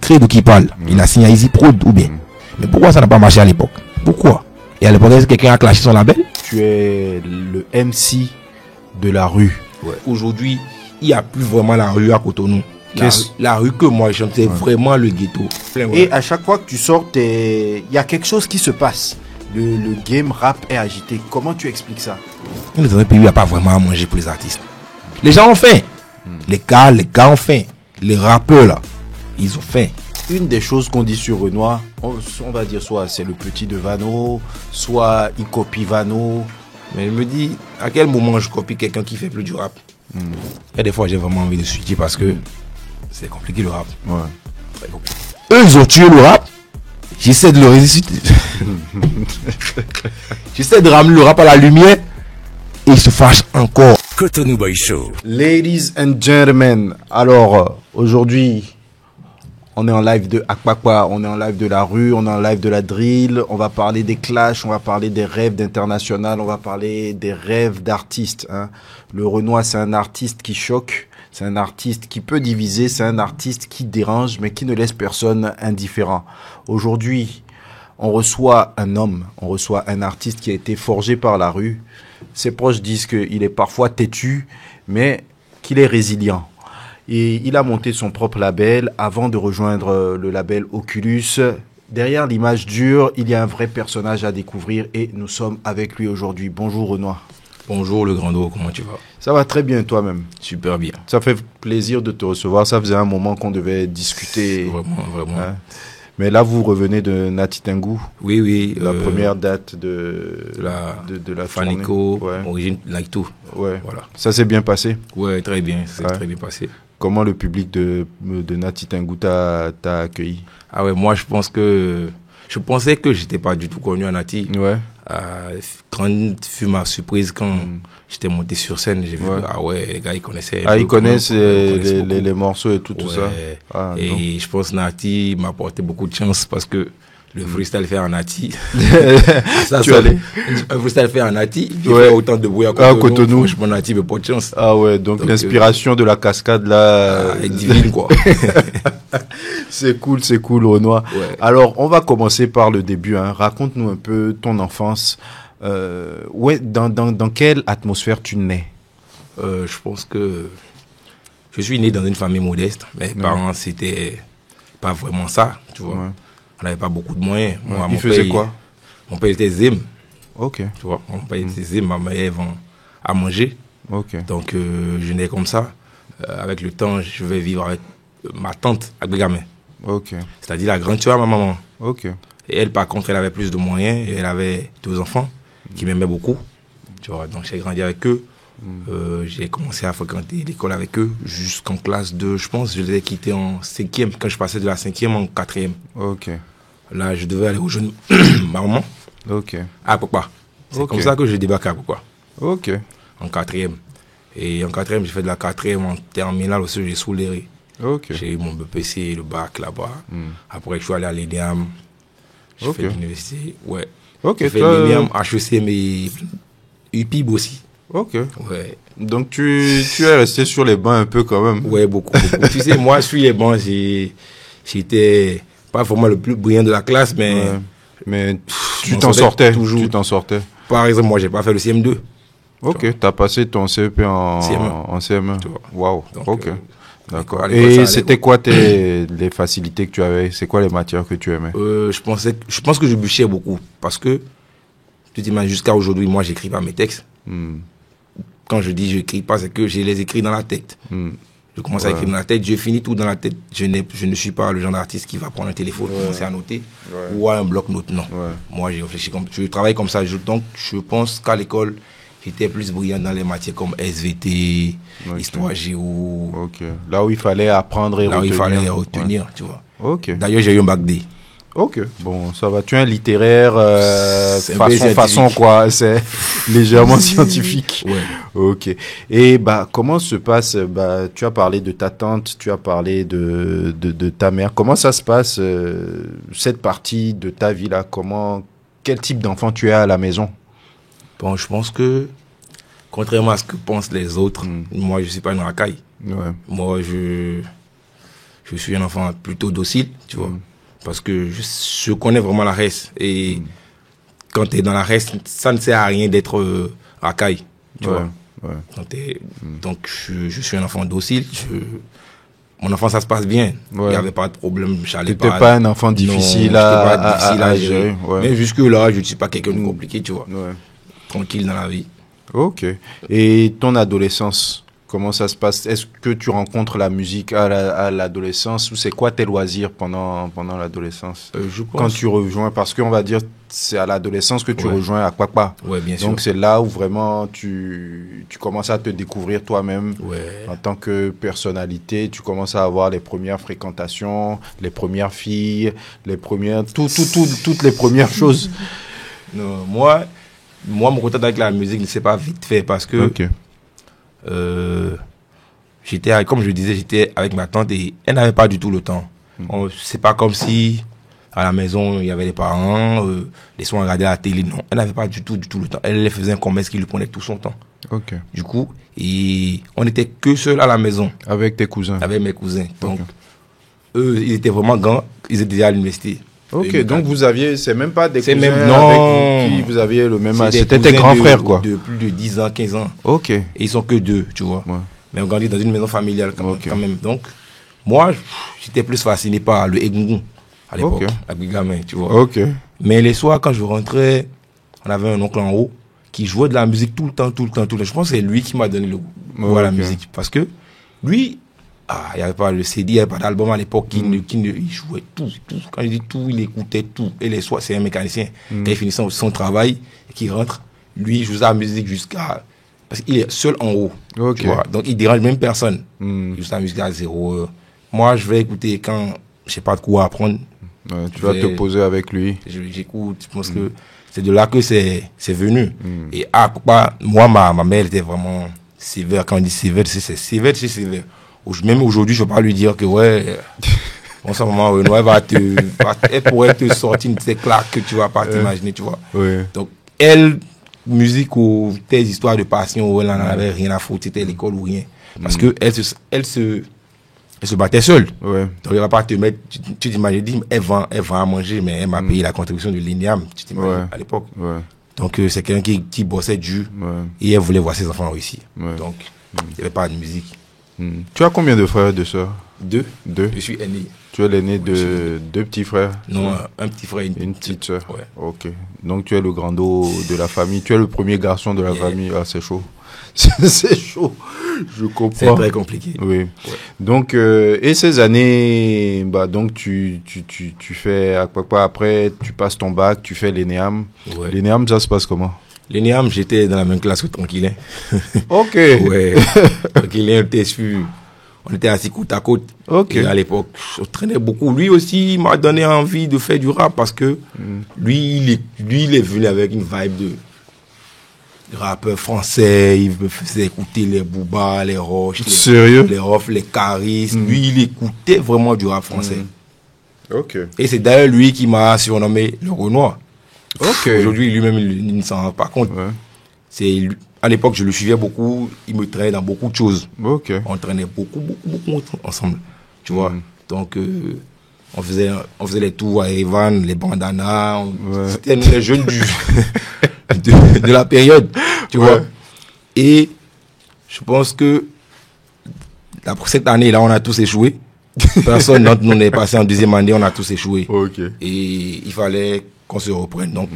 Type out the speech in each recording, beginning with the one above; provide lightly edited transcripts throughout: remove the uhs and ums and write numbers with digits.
Credo qui parle. Il a signé à Easy Prod ou bien. Mais pourquoi ça n'a pas marché à l'époque? Pourquoi? Et à l'époque, est-ce que quelqu'un a clashé son label? Tu es le MC de la rue. Ouais. Aujourd'hui, il n'y a plus vraiment la rue à Cotonou. La rue que moi je chante, c'est vraiment le ghetto. Et à chaque fois que tu sors, il y a quelque chose qui se passe. Le game rap est agité. Comment tu expliques ça? Dans un pays, il n'y a pas vraiment à manger pour les artistes. Les gens ont faim. Les gars ont faim. Les rappeurs là, ils ont faim. Une des choses qu'on dit sur Renoir, on va dire soit c'est le petit de Vano, soit il copie Vano. Mais je me dis, à quel moment je copie quelqu'un qui fait plus du rap? Et des fois, j'ai vraiment envie de switcher parce que c'est compliqué le rap. Ouais. Très compliqué. Eux, ils ont tué le rap. J'essaie de le résister. J'essaie de ramener le rap à la lumière. Et ils se fâchent encore. Cotonou Boy Show. Ladies and gentlemen, alors aujourd'hui, on est en live de Akpakpa, on est en live de la rue, on est en live de la drill, on va parler des clashs, on va parler des rêves d'international, on va parler des rêves d'artistes. Hein. Le Renoir, c'est un artiste qui choque, c'est un artiste qui peut diviser, c'est un artiste qui dérange, mais qui ne laisse personne indifférent. Aujourd'hui, on reçoit un homme, on reçoit un artiste qui a été forgé par la rue. Ses proches disent qu'il est parfois têtu, mais qu'il est résilient. Et il a monté son propre label avant de rejoindre le label Oculus. Derrière l'image dure, il y a un vrai personnage à découvrir et nous sommes avec lui aujourd'hui. Bonjour Renoir. Bonjour le grand dos, comment tu vas? Ça va très bien toi-même? Super bien. Ça fait plaisir de te recevoir. Ça faisait un moment qu'on devait discuter. Vraiment. Hein? Mais là, vous revenez de Nati Tengu. Oui. La première date de la Fanico, ouais. Origine Like Tout. Ouais. Voilà. Ça s'est bien passé? Ouais, très bien. C'est très bien passé. Comment le public de Nati Tengu t'a accueilli? Ah ouais, moi je pensais que j'étais pas du tout connu à Nati. Ouais. Quand fut ma surprise quand j'étais monté sur scène, j'ai vu que ah ouais, les gars ils connaissaient. Ah, ils connaissent les morceaux et tout ça. Ah, et je pense que Nati m'a apporté beaucoup de chance parce que le freestyle fait en Nati. Un freestyle fait en Nati, il fait autant de bruit à Cotonou. Franchement, Nati veut pas de chance. Ah ouais, donc l'inspiration de la cascade là est divine quoi. C'est cool Renoir. Ouais. Alors, on va commencer par le début. Hein. Raconte-nous un peu ton enfance. Dans quelle atmosphère tu nais? Je pense que je suis né dans une famille modeste. Mes parents, c'était pas vraiment ça, tu vois. Ouais. On n'avait pas beaucoup de moyens. Moi, il faisait quoi? Mon père était zim. Ok. Tu vois, mon père était zim, ma mère vend à manger. Ok. Donc, je nais comme ça. Avec le temps, je vais vivre avec ma tante à Bégamin. Ok. C'est-à-dire la grande sœur à ma maman. Ok. Et elle, par contre, elle avait plus de moyens et elle avait 2 enfants qui m'aimaient beaucoup. Tu vois, donc j'ai grandi avec eux. J'ai commencé à fréquenter l'école avec eux jusqu'en classe 2. Je pense que je les ai quittés en 5e, quand je passais de la 5e en 4e. Ok. Là, je devais aller rejoindre ma maman. Ok. À Akpakpa. C'est comme ça que je débarque à Akpakpa. Ok. En 4e. Et en 4e, j'ai fait de la 4e en terminale aussi, j'ai souléré. Ok. J'ai eu mon BPC, le bac là-bas. Après, je suis allé à l'ENEAM. J'ai fait l'université. Ouais. Ok. J'ai fait l'ENEAM, HEC, mais UPIB aussi. Ok. Ouais. Donc, tu es resté sur les bancs un peu quand même. Ouais, beaucoup. Tu sais, moi, sur les bancs, j'étais pas vraiment le plus brillant de la classe, mais... Ouais. Mais tu t'en sortais toujours. Tu t'en sortais. Par exemple, moi, j'ai pas fait le CM2. Ok, tu as passé ton CEP en CM1. Waouh. Ok. D'accord. Et c'était quoi les facilités que tu avais? C'est quoi les matières que tu aimais? Je pense que je bûchais beaucoup. Parce que, tu t'imagines, jusqu'à aujourd'hui, moi, j'écris pas mes textes. Quand je dis je n'écris pas, c'est que je les écris dans la tête. Je commence à écrire dans la tête, je finis tout dans la tête. Je ne suis pas le genre d'artiste qui va prendre un téléphone, commencer à noter, ou un bloc-notes, non. Moi, j'ai réfléchi je travaille comme ça. Donc, je pense qu'à l'école, j'étais plus brillant dans les matières comme SVT, Histoire Géo. Ok. Là où il fallait apprendre et retenir. Là où il fallait retenir, tu vois. Ok. D'ailleurs, j'ai eu un bac D. Ok, bon, ça va. Tu es un littéraire façon quoi, c'est légèrement scientifique. Ouais. Ok. Et comment se passe, tu as parlé de ta tante, tu as parlé de ta mère. Comment ça se passe cette partie de ta vie là? Quel type d'enfant tu es à la maison? Bon, je pense que contrairement à ce que pensent les autres, moi je suis pas une racaille. Ouais. Moi je je suis un enfant plutôt docile, tu vois. Parce que je connais vraiment la reste. Et quand tu es dans la reste, ça ne sert à rien d'être racaille, tu vois. Ouais. Donc, je suis un enfant docile. Mon enfant, ça se passe bien. Il n'y avait pas de problème. Tu n'étais pas un enfant difficile à gérer. Mais jusque-là, je ne suis pas quelqu'un de compliqué, tu vois. Tranquille dans la vie. Ok. Et ton adolescence, comment ça se passe? Est-ce que tu rencontres la musique à l'adolescence ou c'est quoi tes loisirs pendant l'adolescence? Je pense. Quand tu rejoins, parce qu'on va dire c'est à l'adolescence que tu rejoins Akpakpa. Ouais, bien sûr. Donc c'est là où vraiment tu commences à te découvrir toi-même en tant que personnalité. Tu commences à avoir les premières fréquentations, les premières filles, toutes les premières choses. Non, moi, mon contact avec la musique ne s'est pas vite fait parce que comme je disais, j'étais avec ma tante et elle n'avait pas du tout le temps. C'est pas comme si à la maison il y avait les parents, les soins regarder la télé. Non, elle n'avait pas du tout le temps. Elle faisait un commerce qui lui prenait tout son temps. Du coup, et on n'était que seuls à la maison. Avec tes cousins? Avec mes cousins. Donc, eux, ils étaient vraiment grands. Ils étaient déjà à l'université. Ok, donc c'est même pas des cousins avec qui vous aviez le même âge. C'était tes grands frères, quoi. De plus de 10 ans, 15 ans. Ok. Et ils sont que 2, tu vois. Mais on grandit dans une maison familiale quand même. Donc, moi, j'étais plus fasciné par le egungun à l'époque, avec les gamins, tu vois. Mais les soirs, quand je rentrais, on avait un oncle en haut qui jouait de la musique tout le temps. Je pense que c'est lui qui m'a donné le goût à la musique. Parce que lui, il n'y avait pas le CD, il n'y avait pas d'album à l'époque, il jouait tout. Quand je dis tout, il écoutait tout. Et les soirs, c'est un mécanicien. Quand il finissait son travail et qu'il rentre, lui, il joue la musique jusqu'à... Parce qu'il est seul en haut. Tu vois? Donc, il dérange même personne. Il joue la musique à 0 heure. Moi, je vais écouter quand je ne sais pas de quoi apprendre. Tu vas te poser avec lui. J'écoute. Je pense que c'est de là que c'est venu. Et moi, ma mère était vraiment sévère. Quand on dit sévère, c'est sévère. Même aujourd'hui, je ne vais pas lui dire que bon, ça, maman, elle pourrait te sortir une claque que tu ne vas pas t'imaginer, tu vois. Donc, elle, musique ou tes histoires de passion, elle n'en avait rien à foutre, c'était l'école ou rien. Parce que elle se battait seule. Donc, elle ne va pas te mettre, tu t'imagines, elle vend à manger, mais elle m'a payé la contribution de l'INEAM, tu t'imagines, à l'époque. Donc, c'est quelqu'un qui bossait dur et elle voulait voir ses enfants réussir. Donc, il n'y avait pas de musique. Tu as combien de frères et de sœurs? 2. Je suis aîné. Tu es l'aîné de 2 petits frères? Non, un petit frère et une petite sœur. Ok. Donc tu es le grand dos de la famille. Tu es le premier garçon de la famille. Ah, c'est chaud. C'est chaud. Je comprends. C'est très compliqué. Oui. Donc, et ces années, donc tu fais après, tu passes ton bac, tu fais l'ENEAM. L'ENEAM, ça se passe comment? L'ENEAM, j'étais dans la même classe que Tranquillin. Ok. Tranquillin, on était assis côte à côte. Et à l'époque, je traînais beaucoup. Lui aussi, il m'a donné envie de faire du rap parce que lui, il est venu avec une vibe de rappeur français. Il me faisait écouter les Booba, les Roches, les Rof, les Caris. Lui, il écoutait vraiment du rap français. Et c'est d'ailleurs lui qui m'a surnommé le Renoir. Aujourd'hui, lui-même, il ne s'en rend pas compte. À l'époque, je le suivais beaucoup. Il me traînait dans beaucoup de choses. On traînait beaucoup ensemble. Tu vois. Donc, on faisait les tours à Evan, les bandanas. C'était les jeunes de la période. Tu vois. Et je pense que cette année-là, on a tous échoué. Personne d'entre nous n'est passé en deuxième année. On a tous échoué. Et il fallait qu'on se reprenne. Donc,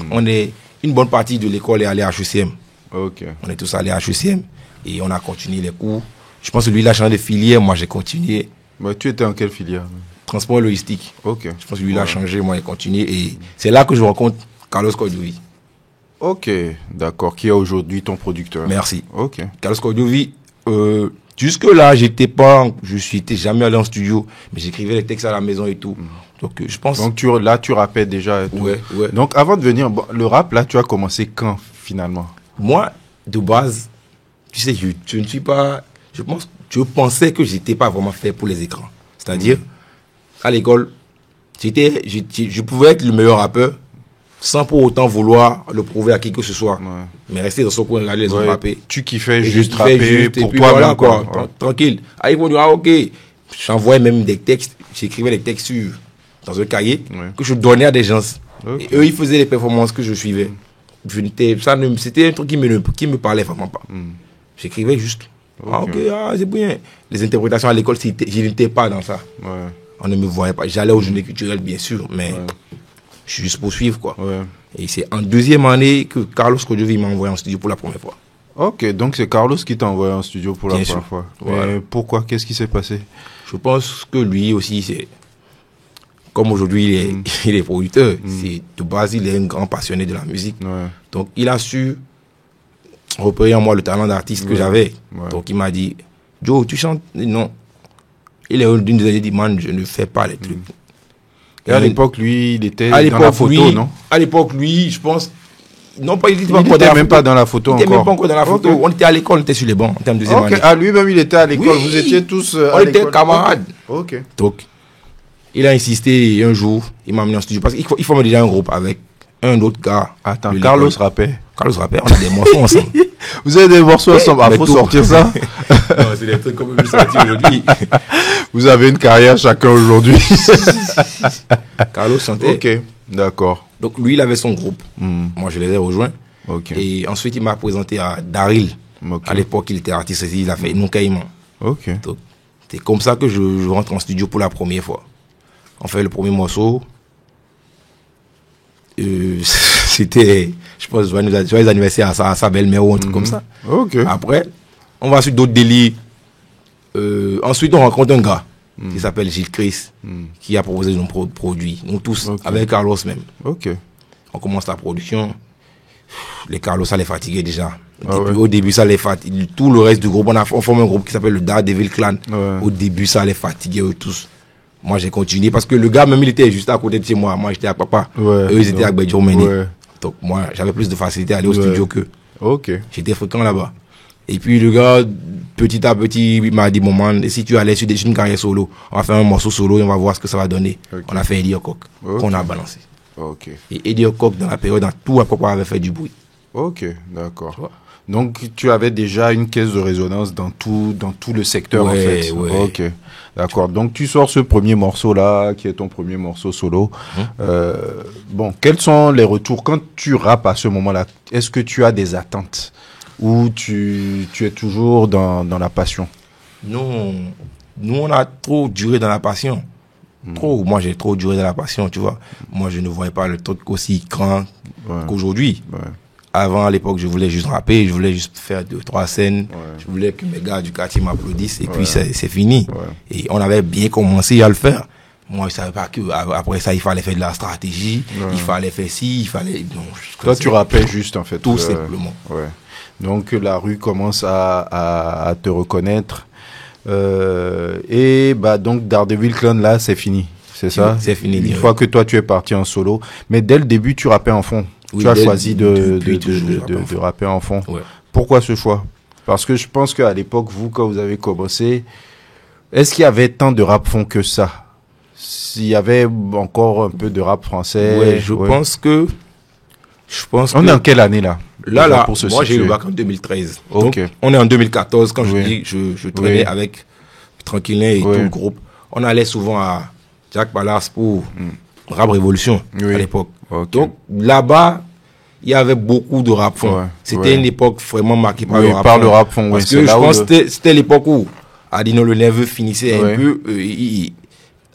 une bonne partie de l'école est allée à HECM. On est tous allés à HECM et on a continué les cours. Je pense que lui, il a changé de filière. Moi, j'ai continué. Tu étais en quelle filière? Transport et logistique. Je pense que lui, il a changé. Moi, j'ai continué. Et c'est là que je rencontre Carlos Cordovi. D'accord. Qui est aujourd'hui ton producteur? Merci. Carlos Cordovi, jusque-là, j'étais jamais allé en studio, mais j'écrivais les textes à la maison et tout. Donc, je pense. Donc, tu rappais déjà et tout. Donc, avant de venir, le rap, là, tu as commencé quand, finalement? Moi, de base, tu sais, je ne suis pas... Je pensais que je n'étais pas vraiment fait pour les écrans. C'est-à-dire, à l'école, je pouvais être le meilleur rappeur sans pour autant vouloir le prouver à qui que ce soit. Mais rester dans son coin, regarder les autres rapper. Tu kiffais juste rapper pour toi, voilà, quoi. Tranquille. Ils vont dire, ok. J'envoyais même des textes. j'écrivais les textes dans un cahier Ouais. que je donnais à des gens. Ok. Et eux, ils faisaient les performances que je suivais. C'était un truc qui me parlait vraiment pas. J'écrivais juste. Ah, ok, c'est bien. Les interprétations à l'école, je n'étais pas dans ça. Ouais. On ne me voyait pas. J'allais aux journées culturelles, bien sûr, mais je suis juste pour suivre, quoi. Ouais. Et c'est en deuxième année que Carlos Kodjovi m'a envoyé en studio pour la première fois. Ok, donc c'est Carlos qui t'a envoyé en studio pour la Bien première sûr. fois. Voilà. Mais pourquoi? Qu'est-ce qui s'est passé? Je pense que lui aussi, c'est. Comme aujourd'hui, il est producteur. C'est, de base, il est un grand passionné de la musique. Ouais. Donc, il a su repérer en moi le talent d'artiste que j'avais. Ouais. Donc, il m'a dit, Joe, tu chantes? Non. Il est d'une des dit, man, je ne fais pas les trucs. Et à l'époque, lui, il était À dans la l'époque, photo, lui, non? à l'époque, lui, je pense. Non, pas, il n'était Il n'était même pas dans la photo Il n'était encore. même pas encore dans la photo. Ok. On était à l'école, on était sur les bancs en termes de deuxième Ok, année. ah, lui-même, il était à l'école. Oui. Vous étiez tous On à était l'école. camarades. Ok. Donc, il a insisté et un jour, il m'a amené en studio parce qu'il formait déjà un groupe avec un autre gars. Attends, de Carlos l'école. rappait. Carlos rappelle, on a des morceaux ensemble. Vous avez des morceaux ensemble. Ah, mais faut tout. sortir ça. Non, c'est des trucs comme je sorti aujourd'hui. Vous avez une carrière chacun aujourd'hui. Carlos chantait. Ok, d'accord. Donc lui, il avait son groupe. Moi, je les ai rejoints. Ok. Et ensuite, il m'a présenté à Daryl. Ok. À l'époque, il était artiste ici. Il a fait Non Caïman. Ok. Donc, c'est comme ça que je rentre en studio pour la première fois. On fait le premier morceau. C'était, je pense, joyeux anniversaire à sa belle-mère ou un truc comme ça. Ok. Après, on va sur d'autres délits. Ensuite, on rencontre un gars qui s'appelle Gilles Chris, qui a proposé nos produits. Nous tous, Ok. avec Carlos même. Ok. On commence la production. Les Carlos, ça les fatiguait déjà. Ah ouais. Au début, ça les fatiguait. Tout le reste du groupe, on forme un groupe qui s'appelle le Daredevil Clan. Ouais. Au début, ça les fatiguait eux tous. Moi, j'ai continué parce que le gars, même, il était juste à côté de chez moi. Moi, j'étais à papa. Ouais. Eux, ils étaient à Bédjomeni. Ouais. Donc, moi, j'avais plus de facilité à aller au Ouais. studio qu'eux. Ok. J'étais fréquent là-bas. Et puis, le gars, petit à petit, il m'a dit, bon, man, si tu allais sur une carrière solo, on va faire un morceau solo et on va voir ce que ça va donner. Ok. On a fait Eddie Ocock, Ok. qu'on a balancé. Ok. Et Eddie Ocock, dans la période, dans tout à Papa avait fait du bruit. Ok, d'accord. Tu vois. Donc tu avais déjà une caisse de résonance dans tout le secteur en Ouais, fait. ouais. Ok, d'accord. Donc tu sors ce premier morceau là, qui est ton premier morceau solo. Bon, quels sont les retours quand tu rappes à ce moment-là? Est-ce que tu as des attentes ou tu es toujours dans la passion? Nous, on a trop duré dans la passion. Trop. Moi, j'ai trop duré dans la passion, tu vois. Moi, je ne voyais pas le truc aussi grand Ouais. qu'aujourd'hui. Ouais. Avant, à l'époque, je voulais juste rapper, je voulais juste faire 2-3 scènes. Ouais. Je voulais que mes gars du quartier m'applaudissent et Ouais. puis c'est fini. Ouais. Et on avait bien commencé à le faire. Moi, je savais pas que après ça, il fallait faire de la stratégie, il fallait faire ci, il fallait. Non, Toi, tu rappais juste en fait. tout simplement. Ouais. Donc la rue commence à te reconnaître. Et bah donc Daredevil Clan là, c'est fini. C'est ça. C'est fini, Une direct. fois que toi tu es parti en solo, mais dès le début tu rappais en fond. Oui, Tu as dès- choisi depuis toujours, je rappe en de fond. rapper en fond. Ouais. Pourquoi ce choix? Parce que je pense qu'à l'époque, vous, quand vous avez commencé, est-ce qu'il y avait tant de rap fond que ça? S'il y avait encore un peu de rap français. Ouais, je pense que. On est en quelle année là? Là, Déjà, là, pour se moi j'ai eu le situer. bac en 2013. Ok. Donc, on est en 2014 quand je Oui. dis, je traînais Oui. avec Tranquillin et Oui. tout le groupe. On allait souvent à Jack Palace pour Rap Révolution Oui. à l'époque. Ok. Donc là-bas, il y avait beaucoup de rap fond. Ouais. C'était Ouais. une époque vraiment marquée par Oui, le rap par fond. le rap fond, Parce oui, que c'est je là où pense le- que c'était l'époque où Adino le Nerveux finissait Ouais. un peu, il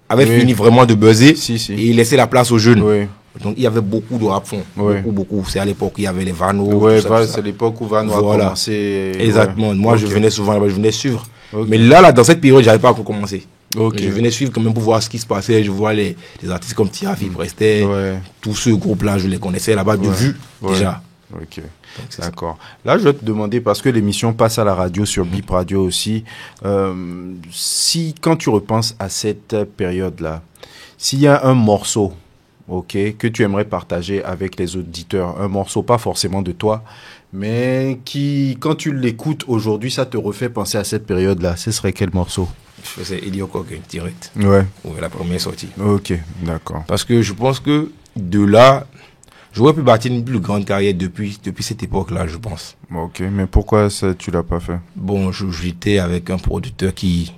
avait Oui. fini vraiment de buzzer Si, si. et il laissait la place aux jeunes. Oui. Donc il y avait beaucoup de rap fond. Ouais. Beaucoup. C'est à l'époque où il y avait les Vano. Ouais, tout ça, bah, tout ça. c'est l'époque où Vano a Voilà. commencé. Exactement. Ouais. Moi, Ok. je venais souvent là-bas, je venais suivre. Ok. Mais là, dans cette période, j'avais pas encore commencé. Ok. Je venais suivre quand même pour voir ce qui se passait. Je vois les artistes comme Tiafi, Prestet, Ouais. tous ce groupe-là, je les connaissais là-bas de Ouais. vue Ouais. déjà. Ok. c'est ça. D'accord. Là, je vais te demander, parce que l'émission passe à la radio, sur Bip Radio aussi, si, quand tu repenses à cette période-là, s'il y a un morceau, ok, que tu aimerais partager avec les auditeurs, un morceau pas forcément de toi, mais qui, quand tu l'écoutes aujourd'hui, ça te refait penser à cette période-là, ce serait quel morceau? Je faisais Idiocok direct. Ouais. Ouais, la première sortie. Ok, d'accord. Parce que je pense que de là, j'aurais pu bâtir une plus grande carrière depuis cette époque-là, je pense. Ok, mais pourquoi ça, tu l'as pas fait? Bon, j'étais avec un producteur qui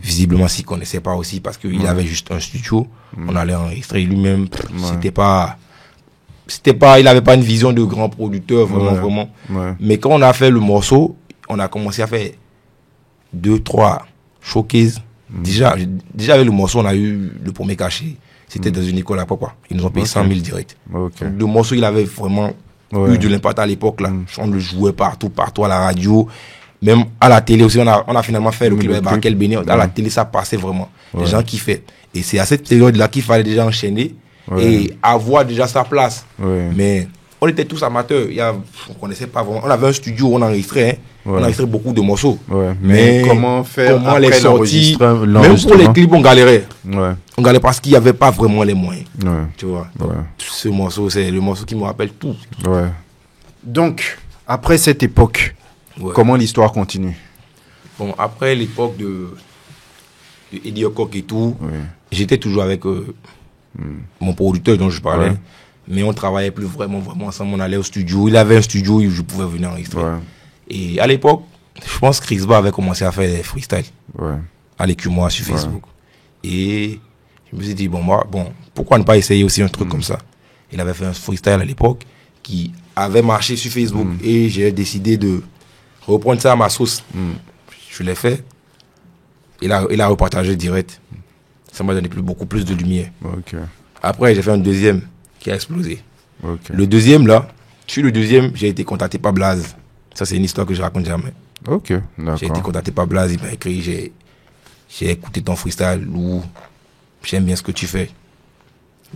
Visiblement, s'il connaissait pas aussi parce qu'il avait juste un studio. On allait enregistrer lui-même. Il avait pas une vision de grand producteur, vraiment. Ouais. Mais quand on a fait le morceau, on a commencé à faire 2-3 showcases. Déjà avec le morceau, on a eu le premier cachet. C'était dans une école à Papa. Ils nous ont payé 100 000 direct. Okay. Le morceau, il avait vraiment eu de l'impact à l'époque, là. On le jouait partout à la radio. Même à la télé aussi, on a finalement fait le clip avec Barkel Béni. À la télé, ça passait vraiment. Les gens kiffaient. Et c'est à cette période-là qu'il fallait déjà enchaîner et avoir déjà sa place. Mais on était tous amateurs. On connaissait pas vraiment. On avait un studio où on enregistrait. Hein. On enregistrait beaucoup de morceaux. Mais comment faire comment les sortir? Même pour les clips, on galérait. On galérait parce qu'il n'y avait pas vraiment les moyens. Tu vois. Donc, ce morceau, c'est le morceau qui me rappelle tout. Donc, après cette époque, comment l'histoire continue? Bon, après l'époque de Eddie Ocock et tout, j'étais toujours avec mon producteur dont je parlais. Mais on travaillait plus vraiment ensemble. On allait au studio. Il avait un studio où je pouvais venir enregistrer. Et à l'époque, je pense que Chris Ba avait commencé à faire des freestyles. Avec moi sur Facebook. Et je me suis dit, pourquoi ne pas essayer aussi un truc comme ça? Il avait fait un freestyle à l'époque qui avait marché sur Facebook. Et j'ai décidé de reprendre ça à ma sauce. Je l'ai fait. Il a repartagé direct. Ça m'a donné beaucoup plus de lumière. Après, j'ai fait un deuxième qui a explosé. Le deuxième, là, sur le deuxième, j'ai été contacté par Blaze. Ça, c'est une histoire que je raconte jamais. J'ai été contacté par Blaze, il m'a écrit, j'ai écouté ton freestyle, ou j'aime bien ce que tu fais.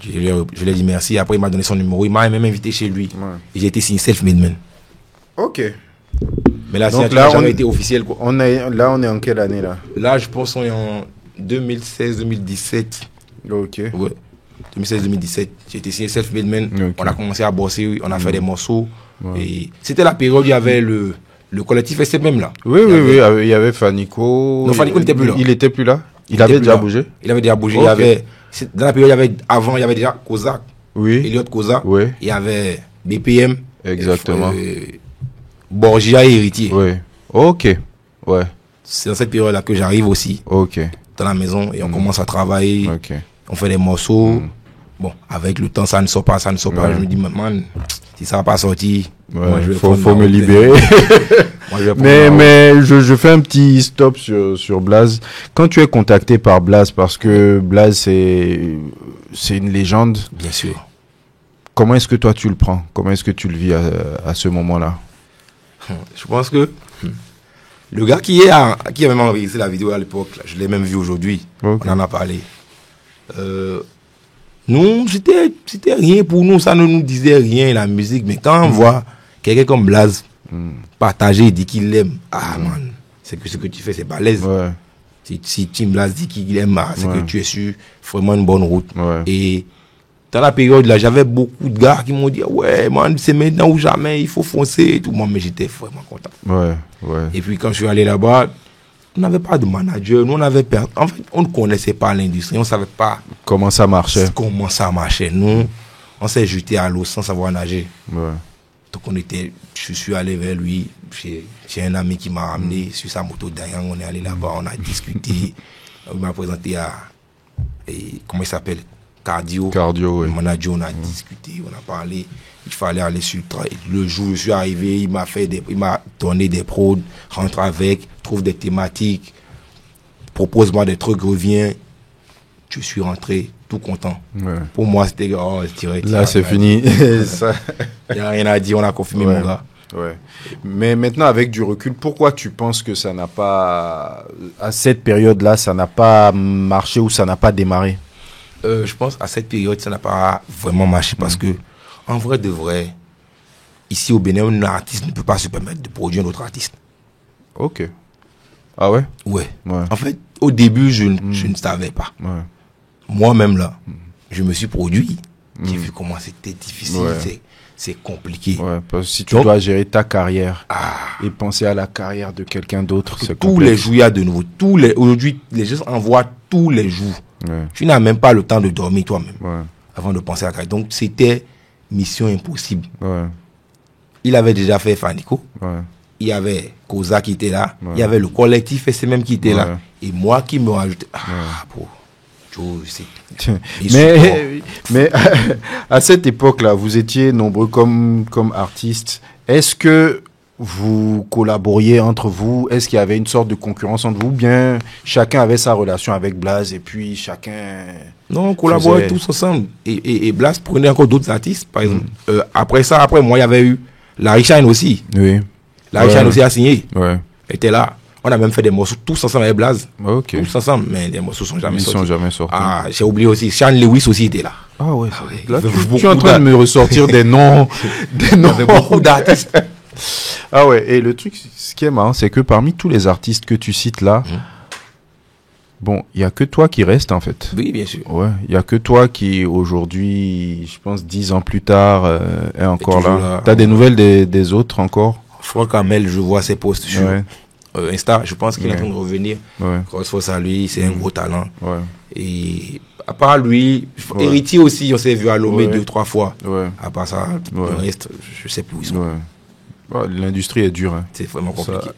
Je lui ai dit merci. Après, il m'a donné son numéro. Il m'a même invité chez lui. Et j'ai été signé Self-Made Man. Mais là, donc là, on a été officiel, quoi. On est en quelle année, là? Là, je pense qu'on est en 2016-2017. Ouais. 2016-2017. J'ai été signé Self-Made Man. On a commencé à bosser, on a fait des morceaux. Et c'était la période où il y avait le collectif SMM, là. Il y avait Fanico. Non, Fanico n'était plus là. Il était plus là? Il avait déjà bougé? Il avait déjà bougé. Dans la période, il y avait déjà Kozak. Elliot Kozak. Il y avait BPM. Exactement. Borgia et Héritier. C'est dans cette période-là que j'arrive aussi. Dans la maison et on commence à travailler. On fait des morceaux. Bon, avec le temps, ça ne sort pas. Je me dis, man, si ça va pas sortir, moi, je vais faut me libérer. mais je fais un petit stop sur Blaze. Quand tu es contacté par Blaze, parce que Blaze, c'est une légende. Bien sûr. Comment est-ce que toi, tu le prends? Comment est-ce que tu le vis à ce moment-là? Je pense que le gars qui a même enregistré la vidéo à l'époque, je l'ai même vu aujourd'hui. On en a parlé. Nous, c'était rien pour nous, ça ne nous disait rien, la musique. Mais quand on voit quelqu'un comme Blaze partager et dit qu'il l'aime, man, c'est que ce que tu fais, c'est balèze. Si Tim Blaze dit qu'il aime, c'est que tu es sur vraiment une bonne route. Et dans la période là, j'avais beaucoup de gars qui m'ont dit, ouais, man, c'est maintenant ou jamais, il faut foncer et tout. Moi, mais j'étais vraiment content. Et puis quand je suis allé là-bas, on n'avait pas de manager, nous on avait en fait, on ne connaissait pas l'industrie, on ne savait pas comment ça marchait. Nous, on s'est jeté à l'eau sans savoir nager. Donc je suis allé vers lui, j'ai un ami qui m'a ramené sur sa moto derrière, on est allé là-bas, on a discuté, il m'a présenté comment il s'appelle, Cardio, le manager, on a discuté, on a parlé, il fallait aller sur le travail. Le jour où je suis arrivé, il m'a donné des prods, rentre avec, trouve des thématiques, propose-moi des trucs, reviens. Je suis rentré tout content. Pour moi, c'était direct. Là, c'est fini. Il n'y a rien à dire, on a confirmé mon gars. Mais maintenant, avec du recul, pourquoi tu penses que ça n'a pas, à cette période-là, ça n'a pas marché ou ça n'a pas démarré? Je pense à cette période, ça n'a pas vraiment marché parce que, en vrai de vrai, ici au Bénin, un artiste ne peut pas se permettre de produire un autre artiste. Ah ouais? Ouais. En fait, au début, je ne savais pas. Moi-même, là, je me suis produit. J'ai vu comment c'était difficile, c'est compliqué. Parce que si tu dois gérer ta carrière et penser à la carrière de quelqu'un d'autre, c'est tous les jours, il y a de nouveau. Aujourd'hui, les gens envoient tous les jours. Tu n'as même pas le temps de dormir toi-même avant de penser à la carrière. Donc, c'était mission impossible. Il avait déjà fait Fanico. il y avait Koza qui était là, il y avait le collectif SMM qui était là, et moi qui me rajoutais. Mais à cette époque-là, vous étiez nombreux comme artistes. Est-ce que vous collaboriez entre vous? Est-ce qu'il y avait une sorte de concurrence entre vous? Bien, chacun avait sa relation avec Blaze et puis chacun... Non, on collaborait tous ensemble. Et Blaze prenait encore d'autres artistes, par exemple. Après moi, il y avait eu Larry Shine aussi. Oui. Larry Shine aussi a signé. Ouais. Il était là. On a même fait des morceaux tous ensemble avec Blaze. Ok. Tous ensemble, mais les morceaux sont jamais sortis. Ils sont jamais sortis. Ah, j'ai oublié aussi. Sean Lewis aussi était là. Ah ouais. Là, tu es en train de me ressortir des noms. Des noms. Il y avait beaucoup d'artistes. Ah ouais. Et le truc, ce qui est marrant, c'est que parmi tous les artistes que tu cites là, bon, il y a que toi qui reste en fait. Oui, bien sûr. Ouais. Il y a que toi qui aujourd'hui, je pense 10 ans plus tard, est encore là. T'as des nouvelles des autres encore? Franck Hamel, je vois ses posts sur Insta. Je pense qu'il est en train de revenir. Grosse force à lui, c'est un gros talent. Ouais. Et à part lui, Héritier aussi, on s'est vu à Lomé 2-3 fois. Ouais. À part ça, le reste, je sais plus où ils sont. Ouais. L'industrie est dure. Hein. C'est vraiment compliqué.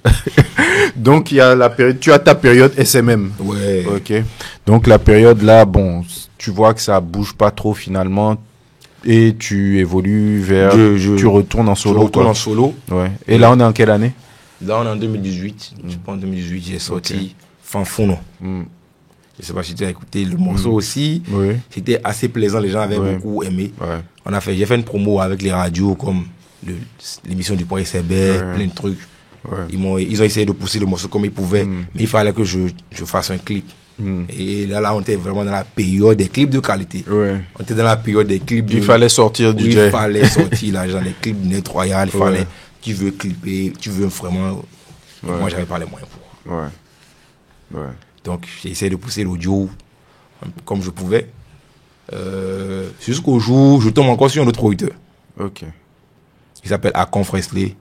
Donc il y a la période, tu as ta période SMM. Ouais. Ok. Donc la période là, bon, tu vois que ça bouge pas trop finalement. Et tu évolues vers... tu retournes en solo. Je retourne en solo. Ouais. Et là, on est en quelle année? Là, on est en 2018. Je pense en 2018, j'ai sorti Fanfono. Je sais pas si tu as écouté le morceau aussi. Oui. C'était assez plaisant. Les gens avaient beaucoup aimé. Ouais. J'ai fait une promo avec les radios comme l'émission du Point SBR, plein de trucs. Ouais. Ils ont essayé de pousser le morceau comme ils pouvaient. Mais il fallait que je fasse un clip. Et là, on était vraiment dans la période des clips de qualité. Ouais. On était dans la période des clips. Il fallait sortir du Il fallait sortir l'argent, les clips net royal. Il fallait, tu veux clipper, tu veux vraiment. Moi, j'avais pas les moyens pour. Ouais. Donc, j'ai essayé de pousser l'audio comme je pouvais. Jusqu'au jour où je tombe encore sur un autre producteur. Ok. Il s'appelle Akon Fresley.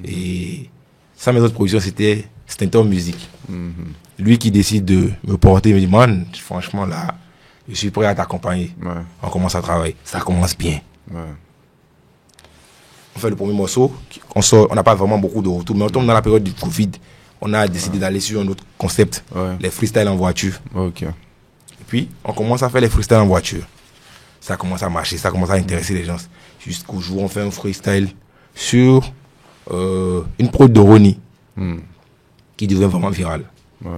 Et sa maison de production, c'était Stentor Music. Lui qui décide de me porter, me dit, man, franchement, là, je suis prêt à t'accompagner. Ouais. On commence à travailler. Ça commence bien. Ouais. On fait le premier morceau. On n'a pas vraiment beaucoup de retours, mais on tombe dans la période du Covid. On a décidé d'aller sur un autre concept, les freestyles en voiture. Ok. Et puis, on commence à faire les freestyles en voiture. Ça commence à marcher, ça commence à intéresser les gens. Jusqu'au jour où on fait un freestyle sur une prod de Ronnie qui devient vraiment viral. Ouais.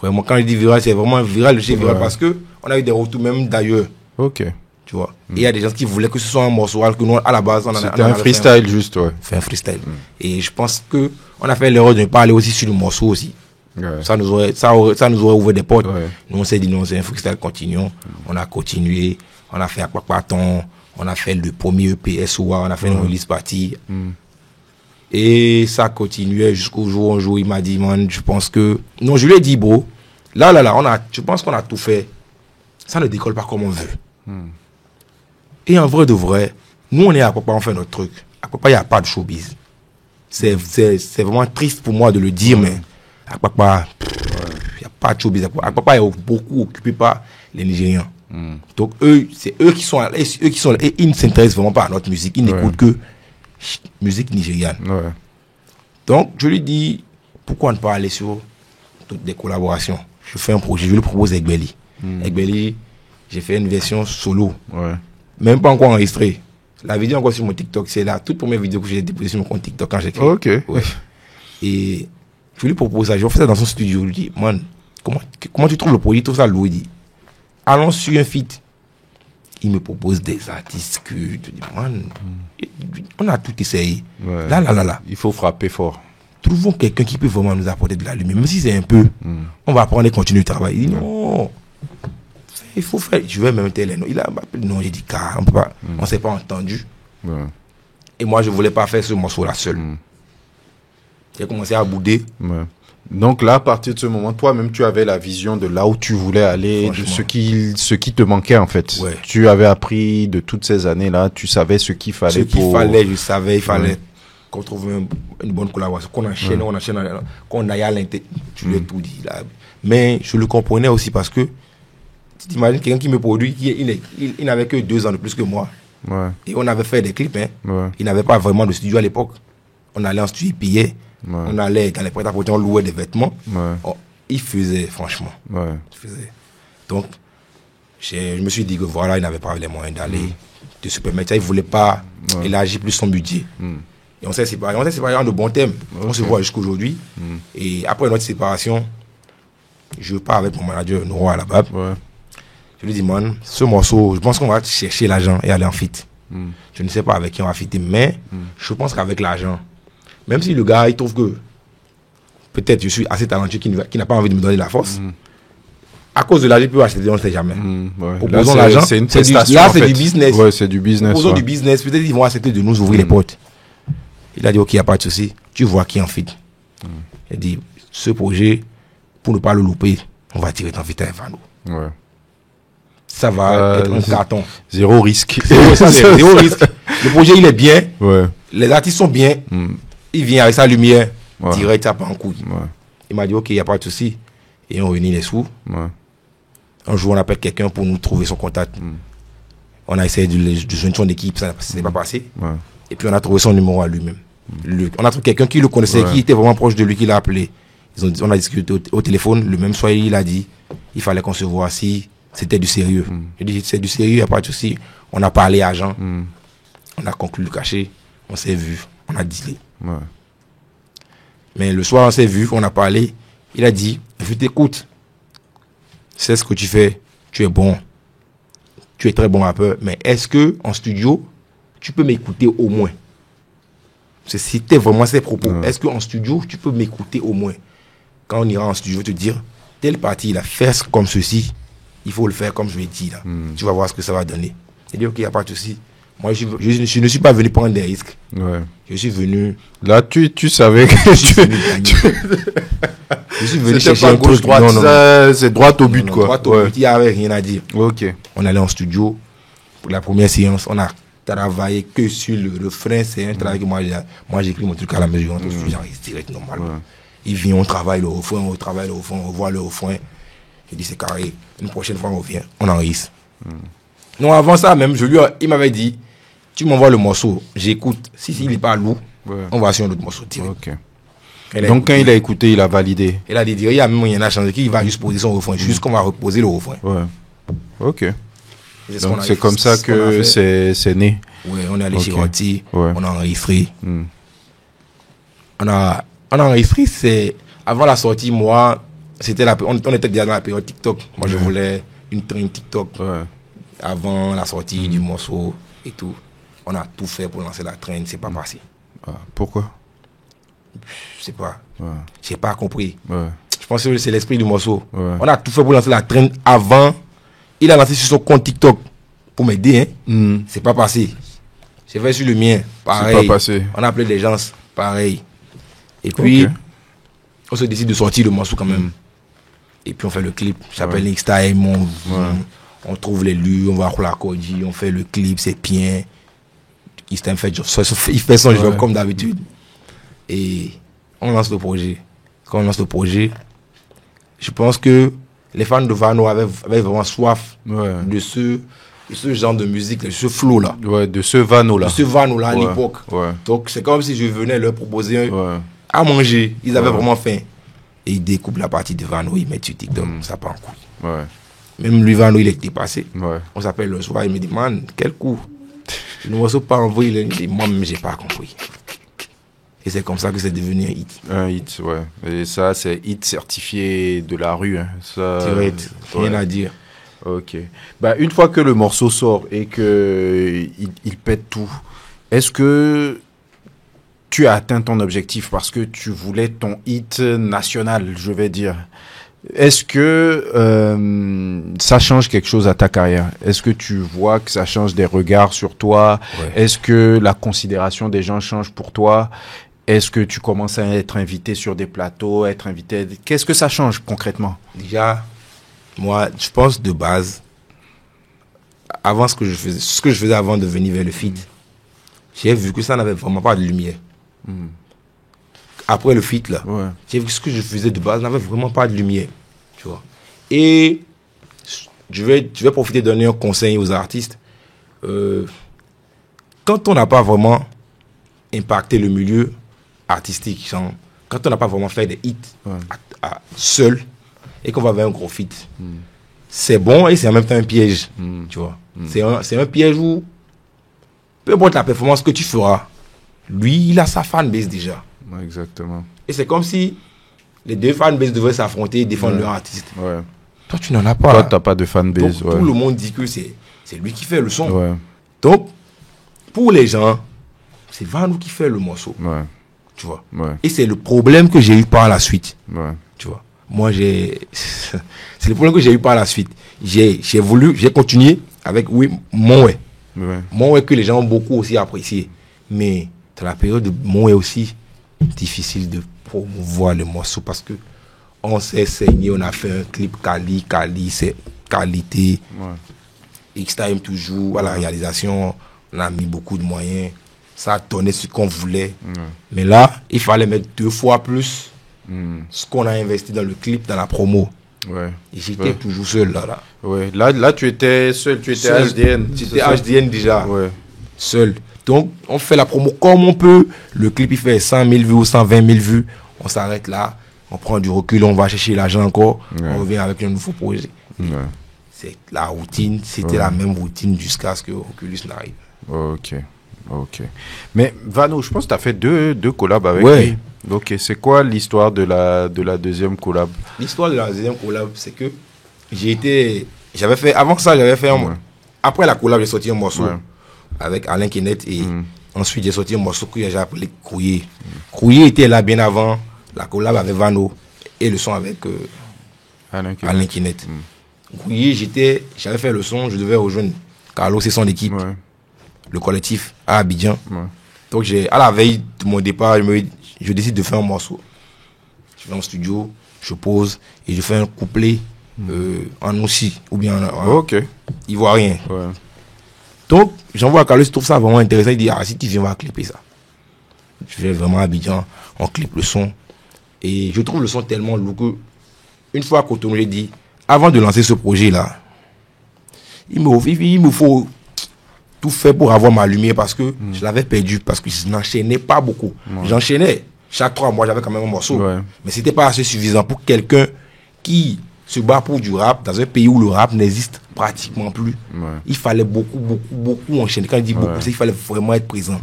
Vraiment, quand je dis viral, c'est vraiment viral. Je dis viral parce que on a eu des retours même d'ailleurs. Ok. Tu vois. Et il y a des gens qui voulaient que ce soit un morceau, alors que nous, à la base, c'était un freestyle juste, fait un freestyle. Et je pense que on a fait l'erreur de ne pas aller aussi sur le morceau aussi. Ouais. Ça nous aurait ouvert des portes. Ouais. Nous, on s'est dit non, c'est un freestyle, continuons. On a continué. On a fait Aquapaton. On a fait le premier EP SOA. On a fait une release party. Et ça continuait jusqu'au jour où un jour il m'a dit, man, je pense que... Non, je lui ai dit, bro, je pense qu'on a tout fait. Ça ne décolle pas comme on veut. Et en vrai de vrai, nous on est à Papa, on fait notre truc. À Papa, il n'y a pas de showbiz. C'est vraiment triste pour moi de le dire, mais à Papa, il n'y a pas de showbiz. À Papa, il est beaucoup occupé par les Nigérians. Donc c'est eux qui sont là. Et ils ne s'intéressent vraiment pas à notre musique. Ils n'écoutent que musique nigériane. Ouais. Donc, je lui dis, pourquoi ne pas aller sur toutes des collaborations? Je fais un projet, je le propose avec Belly. Avec Belly, j'ai fait une version solo. Ouais. Même pas encore enregistrée. La vidéo encore sur mon TikTok, c'est la toute première vidéo que j'ai déposée sur mon compte TikTok quand j'ai créé. Ok. Ouais. Et je lui propose ça, je fais ça dans son studio. Je lui dis, man, comment tu trouves le projet? Tout ça, Louis dit, allons sur un feat. Il me propose des artistes que je dis, man, on a tout essayé. Ouais. Là. Il faut frapper fort. Trouvons quelqu'un qui peut vraiment nous apporter de la lumière. Même si c'est un peu, on va prendre et continuer le travail. Il dit, non, il faut faire. Je vais même tel. Il a non, j'ai dit, car on peut pas, on s'est pas entendu. Ouais. Et moi, je voulais pas faire ce morceau-là seul. J'ai commencé à bouder. Ouais. Donc là, à partir de ce moment, toi-même, tu avais la vision de là où tu voulais aller, de ce qui te manquait en fait. Ouais. Tu avais appris de toutes ces années-là, tu savais ce qu'il fallait. Je savais, il fallait qu'on trouve une bonne collaboration, qu'on enchaîne, qu'on aille à l'intérieur. Tu l'as tout dit là. Mais je le comprenais aussi parce que tu t'imagines quelqu'un qui me produit, il n'avait que 2 ans de plus que moi. Ouais. Et on avait fait des clips, hein. Ouais. Il n'avait pas vraiment de studio à l'époque. On allait en studio, il payait. Ouais. On allait dans les prêt-à-porter, on louait des vêtements. Ouais. Oh, il faisait, franchement. Ouais. Il faisait. Donc, je me suis dit que voilà, il n'avait pas les moyens d'aller de se permettre ça. Il ne voulait pas élargir plus son budget. Et on s'est séparés. On s'est séparés en de bons termes. On se voit jusqu'aujourd'hui. Et après notre séparation, je pars avec mon manager, Noro à la BAB. Ouais. Je lui dis, man, ce morceau, je pense qu'on va chercher l'argent et aller en feat. Je ne sais pas avec qui on va fitter, mais je pense qu'avec l'argent, même si le gars, il trouve que peut-être je suis assez talentueux qui n'a pas envie de me donner la force, à cause de l'argent, il peut acheter, on ne sait jamais. Ouais. Proposons l'argent, c'est une prestation. Là, en c'est fait. du business. Ouais, c'est du business. Proposons du business, peut-être ils vont accepter de nous ouvrir les portes. Il a dit, ok, il n'y a pas de souci, tu vois qui en fit. Il a dit, ce projet, pour ne pas le louper, on va tirer ton fit à Vano. Ouais. Ça va être un carton. Zéro risque. Zéro risque. Le projet, il est bien. Ouais. Les artistes sont bien. Il vient avec sa lumière. Ouais. Direct, ça part en couille. Ouais. Il m'a dit, ok, il n'y a pas de souci. Et on réunit les sous. Ouais. Un jour, on appelle quelqu'un pour nous trouver son contact. On a essayé de joindre son équipe, ça ne s'est pas passé. Ouais. Et puis, on a trouvé son numéro à lui-même. On a trouvé quelqu'un qui le connaissait, qui était vraiment proche de lui, qui l'a appelé. On a discuté au téléphone. Le même soir, il a dit, il fallait qu'on se voit si c'était du sérieux. J'ai dit, c'est du sérieux, il n'y a pas de souci. On a parlé argent. On a conclu le cachet. On s'est vu. On a dealé. Ouais. Mais le soir, on s'est vu, on a parlé. Il a dit, je t'écoute. C'est ce que tu fais. Tu es bon. Tu es très bon rappeur. Mais est-ce que en studio, tu peux m'écouter au moins? C'était vraiment ses propos. Est-ce qu'en studio, tu peux m'écouter au moins? Quand on ira en studio, je vais te dire, telle partie, il a fait comme ceci. Il faut le faire comme je l'ai dit. Là. Tu vas voir ce que ça va donner. Il dit, ok, il n'y a pas de souci. Moi, je ne suis pas venu prendre des risques. Ouais. Je suis venu... Là, tu savais que je suis venu gagner. Je suis venu chercher un truc. Droite, c'est droit au but, quoi. Droit au but, il n'y avait rien à dire. Ok. On allait en studio. Pour la première séance, on a travaillé que sur le refrain. C'est un travail que moi j'écris mon truc à la mesure. J'enregistre direct normalement. Ouais. Il vient, on travaille le refrain, on voit le refrain. Il dit c'est carré. Une prochaine fois, on revient, on enregistre. Non, avant ça même, il m'avait dit, tu m'envoies le morceau, j'écoute. Si il n'est pas lourd, on va sur un autre morceau direct. Okay. Donc quand il a écouté, il a validé. Il a dit, il y a même moyen à changer, qu'il va juste poser son refrain, juste qu'on va reposer le refrain. Ouais. Ok. Donc c'est comme ça que c'est né. Oui, on est allé chez Rotti, on a enregistré. On a enregistré, c'est avant la sortie, moi, on était déjà dans la période TikTok. Moi, je voulais une trend TikTok avant la sortie du morceau et tout. On a tout fait pour lancer la trend, c'est pas passé. Pourquoi? Je sais pas. J'ai pas compris. Ouais. Je pense que c'est l'esprit du morceau. Ouais. On a tout fait pour lancer la trend avant. Il a lancé sur son compte TikTok pour m'aider. C'est pas passé. J'ai fait sur le mien, pareil. C'est pas passé. On a appelé des gens, pareil. Et puis, on se décide de sortir le morceau quand même. Et puis on fait le clip. J'appelle Nick Style, on trouve les lieux, on va à Kolakoji, on fait le clip, c'est bien. Il fait son job comme d'habitude. Et on lance le projet. Quand on lance le projet, je pense que les fans de Vano avaient vraiment soif de ce genre de musique, de ce flow-là. Ouais, de ce Vano-là. De ce Vano-là à l'époque. Ouais. Donc c'est comme si je venais leur proposer à manger. Ils avaient vraiment faim. Et ils découpent la partie de Vano, ils mettent sur TikTok, ça part en couille. Ouais. Même lui, Vano, il est dépassé. Ouais. On s'appelle le soir, il me dit, man, quel coup. Le morceau pas envoyé, il dit, moi-même, j'ai pas compris. Et c'est comme ça que c'est devenu un hit. Un hit, ouais. Et ça, c'est hit certifié de la rue. Hein. Ça, direct, rien à dire. Ok. Bah, une fois que le morceau sort et que il pète tout, est-ce que tu as atteint ton objectif parce que tu voulais ton hit national, je vais dire? Est-ce que ça change quelque chose à ta carrière? Est-ce que tu vois que ça change des regards sur toi? Est-ce que la considération des gens change pour toi? Est-ce que tu commences à être invité sur des plateaux, être invité? Qu'est-ce que ça change concrètement? Déjà, moi, je pense de base, avant ce que je faisais avant de venir vers le feat, j'ai vu que ça n'avait vraiment pas de lumière. Après le feat, là, j'ai vu que ce que je faisais de base n'avait vraiment pas de lumière. Tu vois. Et je vais profiter de donner un conseil aux artistes. Quand on n'a pas vraiment impacté le milieu, artistique, genre, quand on n'a pas vraiment fait des hits seul et qu'on va vers un gros feat, c'est bon et c'est en même temps un piège, tu vois. C'est un piège où, peu importe la performance que tu feras, lui, il a sa fanbase déjà. Ouais, exactement. Et c'est comme si les deux fanbases devaient s'affronter et défendre leur artiste. Ouais. Toi, tu n'en as pas. Toi, tu n'as pas de fanbase. Donc, tout le monde dit que c'est lui qui fait le son. Ouais. Donc, pour les gens, c'est Vanou qui fait le morceau. Ouais. Tu vois. Ouais. Et c'est le problème que j'ai eu par la suite. Ouais. Tu vois. Moi, c'est le problème que j'ai eu par la suite. J'ai continué avec Monway. Ouais. Monway que les gens ont beaucoup aussi apprécié. Mais dans la période de Monway aussi, difficile de promouvoir le morceau parce que on s'est saigné, on a fait un clip quali, c'est qualité. Ouais. X-Time toujours, à la réalisation, on a mis beaucoup de moyens. Ça a donné ce qu'on voulait. Mais là, il fallait mettre 2 fois plus ce qu'on a investi dans le clip, dans la promo. Ouais. Et j'étais toujours seul là. Ouais. Là, tu étais seul, tu étais seul. HDN. J'étais HDN déjà. Ouais. Seul. Donc, on fait la promo comme on peut. Le clip, il fait 100 000 vues ou 120 000 vues. On s'arrête là. On prend du recul, on va chercher l'argent encore. On revient avec un nouveau projet. C'est la routine. C'était la même routine jusqu'à ce que Oculus n'arrive. Ok. Mais Vano, je pense que tu as fait deux collabs avec lui. Ok, c'est quoi l'histoire de la deuxième collab? L'histoire de la deuxième collab, c'est que j'avais fait, avant ça, j'avais fait après la collab, j'ai sorti un morceau avec Alain Kenneth et ensuite j'ai sorti un morceau que j'ai appelé Crouillé. Crouillé était là bien avant la collab avec Vano et le son avec Alain Kenneth. Crouillé, j'avais fait le son, je devais rejoindre Carlos et son équipe, le collectif à Abidjan. Donc à la veille de mon départ, je décide de faire un morceau. Je vais en studio, je pose et je fais un couplet en aussi ou bien en ivoirien. Donc j'envoie à Carlos, il trouve ça vraiment intéressant. Il dit si tu viens, on va clipper ça. Je vais vraiment à Abidjan, on clip le son. Et je trouve le son tellement lourd que une fois à Cotonou, j'ai dit, avant de lancer ce projet-là, il me faut tout faire pour avoir ma lumière parce que je l'avais perdu, parce que je n'enchaînais pas beaucoup. J'enchaînais. Chaque 3 mois, j'avais quand même un morceau. Mais ce n'était pas assez suffisant pour quelqu'un qui se bat pour du rap dans un pays où le rap n'existe pratiquement plus. Il fallait beaucoup enchaîner. Quand je dis beaucoup, c'est qu'il fallait vraiment être présent.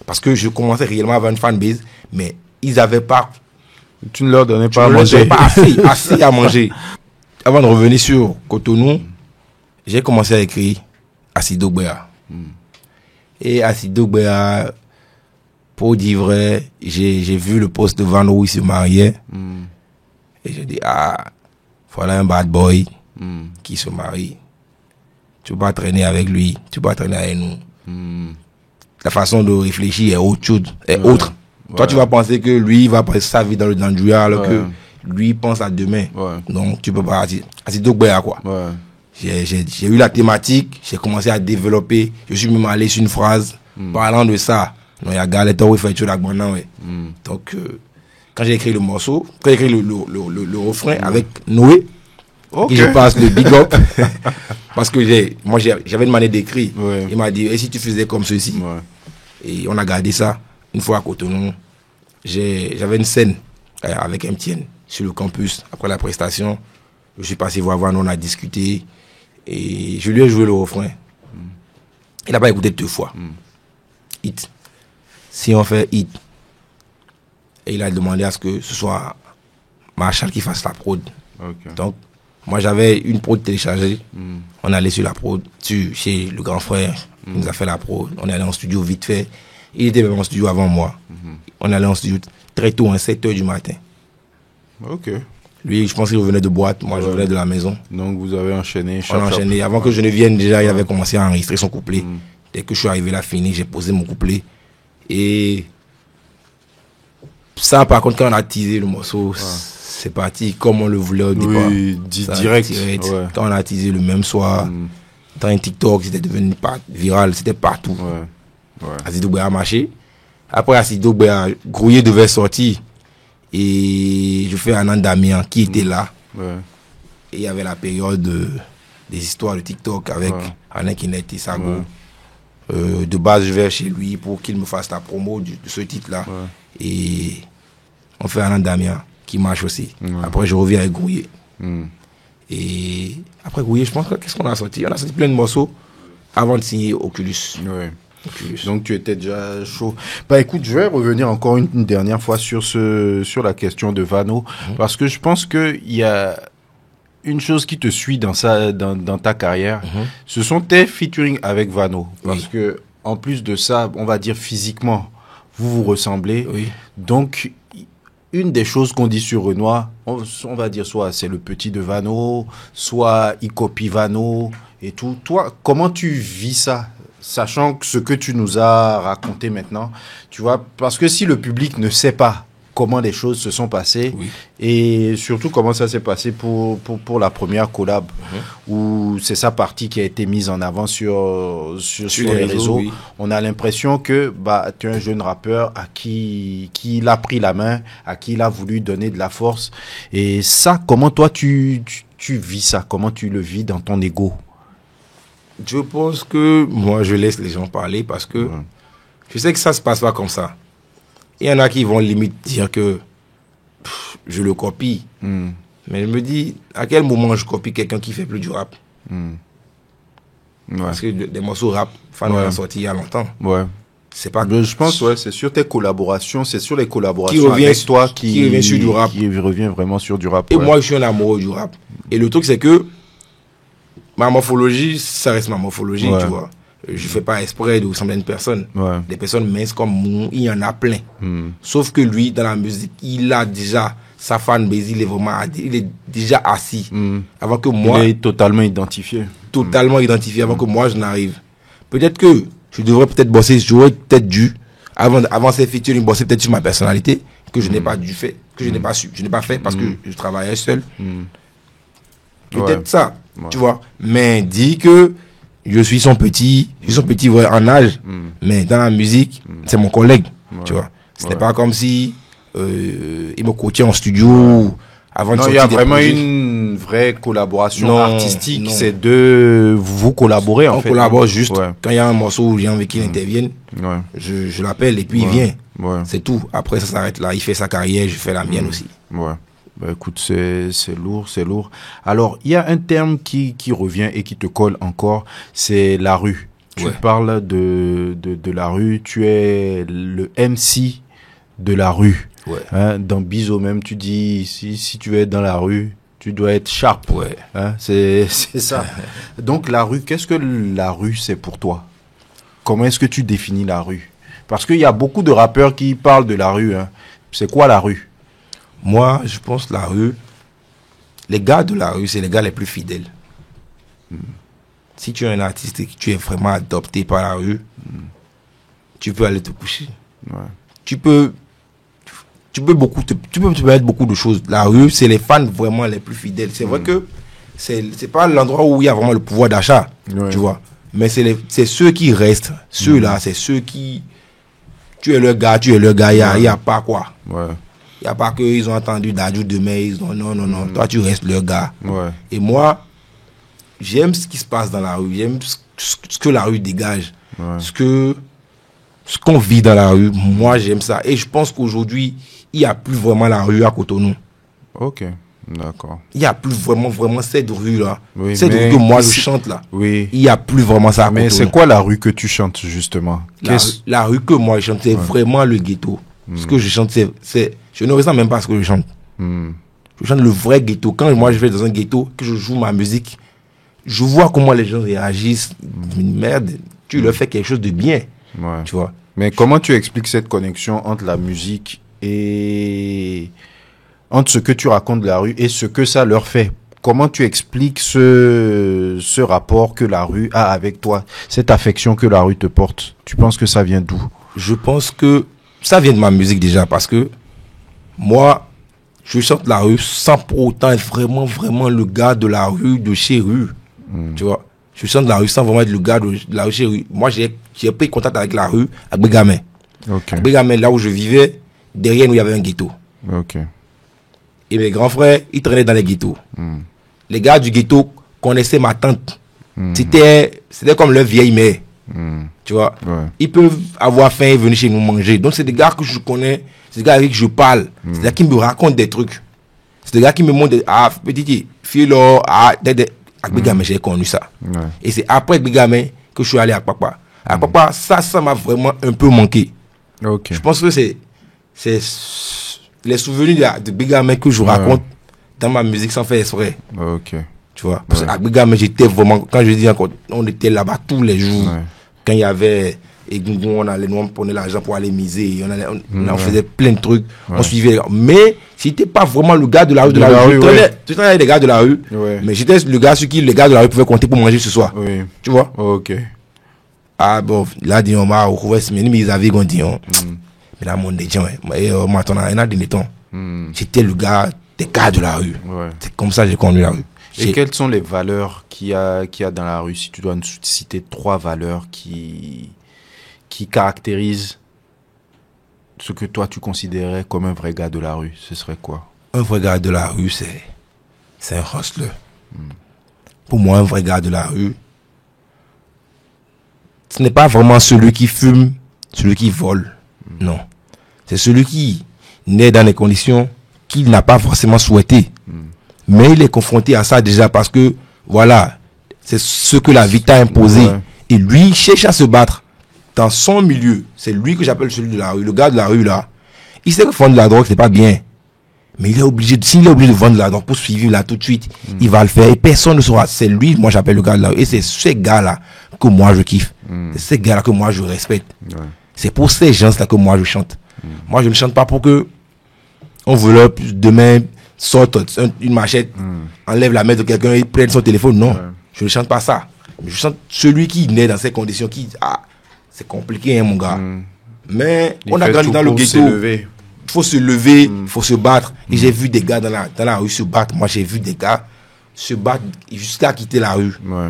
Parce que je commençais réellement à avoir une fanbase, mais ils n'avaient pas... Tu ne leur donnais pas à manger. Je ne leur donnais pas assez à manger. Avant de revenir sur Cotonou, j'ai commencé à écrire Acido Béa. Et Acido Béa, pour dire vrai, j'ai vu le post de Vano où il se mariait. Et j'ai dit, voilà un bad boy qui se marie. Tu peux pas traîner avec lui, tu peux pas traîner avec nous. La façon de réfléchir est autre. Toi, tu vas penser que lui, il va passer sa vie dans le dangereux, alors que lui pense à demain. Donc, tu peux pas. Acido Béa, quoi. J'ai eu la thématique, j'ai commencé à développer. Je suis même allé sur une phrase parlant de ça. Non, il y a Galetta où il fait la bonne. Donc, quand j'ai écrit le morceau, quand j'ai écrit le refrain avec Noé, et je passe le big up, parce que j'avais une manière d'écrire. Il m'a dit, et si tu faisais comme ceci? Et on a gardé ça. Une fois à Cotonou, j'avais une scène avec MTN sur le campus. Après la prestation, je suis passé voir Van, on a discuté. Et je lui ai joué le refrain. Il n'a pas écouté 2 fois. Hit. Si on fait hit. Et il a demandé à ce que ce soit Marshall qui fasse la prod. Donc, moi j'avais une prod téléchargée. On allait sur la prod, chez le grand frère. Il nous a fait la prod. On est allé en studio vite fait. Il était même en studio avant moi. On est allé en studio très tôt, à 7h du matin. Lui, je pense qu'il revenait de boîte. Moi, je venais de la maison. Donc, vous avez enchaîné. On a enchaîné. Avant que je ne vienne, déjà, il avait commencé à enregistrer son couplet. Dès que je suis arrivé là, fini, j'ai posé mon couplet. Et ça, par contre, quand on a teasé le morceau, c'est parti comme on le voulait au départ. Direct. Quand on a teasé le même soir, dans un TikTok, c'était devenu viral, c'était partout. Acido Béa a marché. Après Acido Béa, Grouillé devait sortir. Et je fais Anand Damien qui était là. Et il y avait la période des histoires de TikTok avec Alain Kenneth et Sago. De base, je vais chez lui pour qu'il me fasse la promo de ce titre-là. Ouais. Et on fait un an Damien qui marche aussi. Ouais. Après, je reviens avec Grouillé. Et après Grouillé, je pense qu'est-ce qu'on a sorti? On a sorti plein de morceaux avant de signer Oculus. Ouais. Donc tu étais déjà chaud. Bah écoute, je vais revenir encore une dernière fois sur la question de Vano, parce que je pense que il y a une chose qui te suit dans ta carrière, ce sont tes featuring avec Vano, parce que en plus de ça, on va dire physiquement, vous ressemblez. Oui. Donc une des choses qu'on dit sur Renoir, on va dire soit c'est le petit de Vano, soit il copie Vano et tout. Toi, comment tu vis ça? Sachant que ce que tu nous as raconté maintenant, tu vois, parce que si le public ne sait pas comment les choses se sont passées, et surtout comment ça s'est passé pour la première collab, où c'est sa partie qui a été mise en avant sur les réseaux, on a l'impression que tu es un jeune rappeur à qui il a pris la main, à qui il a voulu donner de la force. Et ça, comment toi tu vis ça? Comment tu le vis dans ton ego? Je pense que moi, je laisse les gens parler parce que je sais que ça se passe pas comme ça. Il y en a qui vont limite dire que je le copie. Mais je me dis, à quel moment je copie quelqu'un qui fait plus du rap? Parce que des morceaux rap, Fano a sorti il y a longtemps. C'est pas. Je pense, c'est sur tes collaborations, c'est sur les collaborations avec toi qui revient sur du rap. Qui revient vraiment sur du rap. Et moi, je suis un amoureux du rap. Et le truc, c'est que ma morphologie, ça reste ma morphologie, tu vois. Je fais pas exprès de ressembler à une personne. Des personnes minces comme moi, il y en a plein. Sauf que lui, dans la musique, il a déjà sa fanbase, il est déjà assis. Avant que moi. Il est totalement identifié. Totalement identifié avant que moi je n'arrive. Peut-être que je devrais bosser, j'aurais peut-être dû, avant ces featuring, bosser peut-être sur ma personnalité, que je n'ai pas dû faire, que je n'ai pas su, je n'ai pas fait parce que je travaillais seul. Peut-être ça, tu vois. Mais dit que je suis son petit en âge, mais dans la musique, c'est mon collègue, tu vois. Ce n'est pas comme si il me coachait en studio avant de sortir. Il y a vraiment une vraie collaboration artistique. C'est deux, vous collaborez en fait. On collabore juste quand il y a un morceau où j'ai envie qu'il intervienne. Je l'appelle et puis il vient. C'est tout. Après ça s'arrête là. Il fait sa carrière, je fais la mienne aussi. Bah, écoute, c'est lourd, c'est lourd. Alors, il y a un terme qui revient et qui te colle encore, c'est la rue. Tu parles de la rue, tu es le MC de la rue. Hein, dans Bizo même, tu dis, si tu es dans la rue, tu dois être sharp. Hein, c'est ça. Donc, la rue, qu'est-ce que la rue, c'est pour toi? Comment est-ce que tu définis la rue? Parce qu'il y a beaucoup de rappeurs qui parlent de la rue. Hein. C'est quoi la rue? Moi, je pense que la rue, les gars de la rue, c'est les gars les plus fidèles. Si tu es un artiste et que tu es vraiment adopté par la rue, tu peux aller te coucher. Tu peux mettre beaucoup de choses. La rue, c'est les fans vraiment les plus fidèles. C'est vrai que c'est pas l'endroit où il y a vraiment le pouvoir d'achat, tu vois. Mais c'est ceux qui restent. Ceux-là, c'est ceux qui... Tu es le gars, il n'y a pas quoi. Il n'y a pas qu'ils ont entendu Dadju demain, ils ont non. Toi, tu restes le gars. Et moi, j'aime ce qui se passe dans la rue. J'aime ce que la rue dégage. Ce qu'on vit dans la rue. Moi, j'aime ça. Et je pense qu'aujourd'hui, il n'y a plus vraiment la rue à Cotonou. Ok, d'accord. Il n'y a plus vraiment cette rue-là. Cette rue que moi, je chante là. Il n'y a plus vraiment ça à Cotonou. Mais c'est quoi la rue que tu chantes, justement? La rue que moi, je chante, c'est vraiment le ghetto. Ce que je chante, je ne ressens même pas ce que je chante. Je chante le vrai ghetto. Quand moi je vais dans un ghetto, que je joue ma musique, je vois comment les gens réagissent. Merde, tu leur fais quelque chose de bien. Tu vois. Mais comment tu expliques cette connexion entre la musique et entre ce que tu racontes de la rue et ce que ça leur fait? Comment tu expliques ce rapport que la rue a avec toi, cette affection que la rue te porte? Tu penses que ça vient d'où? Je pense que ça vient de ma musique déjà, parce que moi, je chante la rue sans pour autant être vraiment le gars de la rue, de chez rue. Tu vois, je chante la rue sans vraiment être le gars de la rue chez rue. Moi, j'ai pris contact avec la rue à Bégamin. À Bégamin, là où je vivais, derrière nous, il y avait un ghetto. Et mes grands frères, ils traînaient dans les ghettos. Les gars du ghetto connaissaient ma tante. C'était comme leur vieille mère. Tu vois, Ouais. ils peuvent avoir faim et venir chez nous manger. Donc, c'est des gars que je connais, c'est des gars avec qui je parle, c'est des gars qui me racontent des trucs. C'est des gars qui me montrent, petit, filo, avec Bégamé, j'ai connu ça. Ouais. Et c'est après Bégamé que je suis allé à Papa. À Papa, ça m'a vraiment un peu manqué. Ok. Je pense que c'est les souvenirs de Bégamé que je raconte dans ma musique sans faire exprès. Ok. Tu vois, parce qu'à Bégamé, j'étais vraiment, quand je dis encore, on était là-bas tous les jours. Ouais. Quand il y avait Egungun, on prenait l'argent pour aller miser, on faisait plein de trucs, on suivait. Mais j'étais pas vraiment le gars de la rue. Tu traînais avec des gars de la rue, mais j'étais le gars sur qui les gars de la rue pouvaient compter pour manger ce soir. Oui. Tu vois? Ok. Ah bon, là, on m'a retrouvé ce mais ils avaient dit, mais là, mon dédiant, maintenant, il y en a des temps. J'étais le gars des gars de la rue. Ouais. C'est comme ça que j'ai connu la rue. Et quelles sont les valeurs qu'il y a dans la rue? Si tu dois nous citer 3 valeurs qui caractérisent ce que toi tu considérais comme un vrai gars de la rue, ce serait quoi? Un vrai gars de la rue, c'est un hustler. Pour moi, un vrai gars de la rue, ce n'est pas vraiment celui qui fume, celui qui vole. Non. C'est celui qui naît dans des conditions qu'il n'a pas forcément souhaitées. Mais il est confronté à ça déjà parce que, voilà, c'est ce que la vie t'a imposé. Ouais. Et lui, il cherche à se battre dans son milieu. C'est lui que j'appelle celui de la rue. Le gars de la rue, là, il sait que vendre de la drogue, c'est pas bien. Mais s'il est obligé de vendre de la drogue pour suivre là tout de suite, il va le faire. Et personne ne saura. C'est lui, moi, j'appelle le gars de la rue. Et c'est ces gars-là que moi, je kiffe. C'est ces gars-là que moi, je respecte. Ouais. C'est pour ces gens-là que moi, je chante. Moi, je ne chante pas pour que on veut demain sorte une machette, enlève la main de quelqu'un et prenne son téléphone. Non, je ne chante pas ça. Je chante celui qui naît dans ces conditions, c'est compliqué, hein, mon gars. Mais on a grandi dans le ghetto. Il faut se lever, il faut se battre. Et j'ai vu des gars dans la rue se battre. Moi, j'ai vu des gars se battre jusqu'à quitter la rue. Ouais.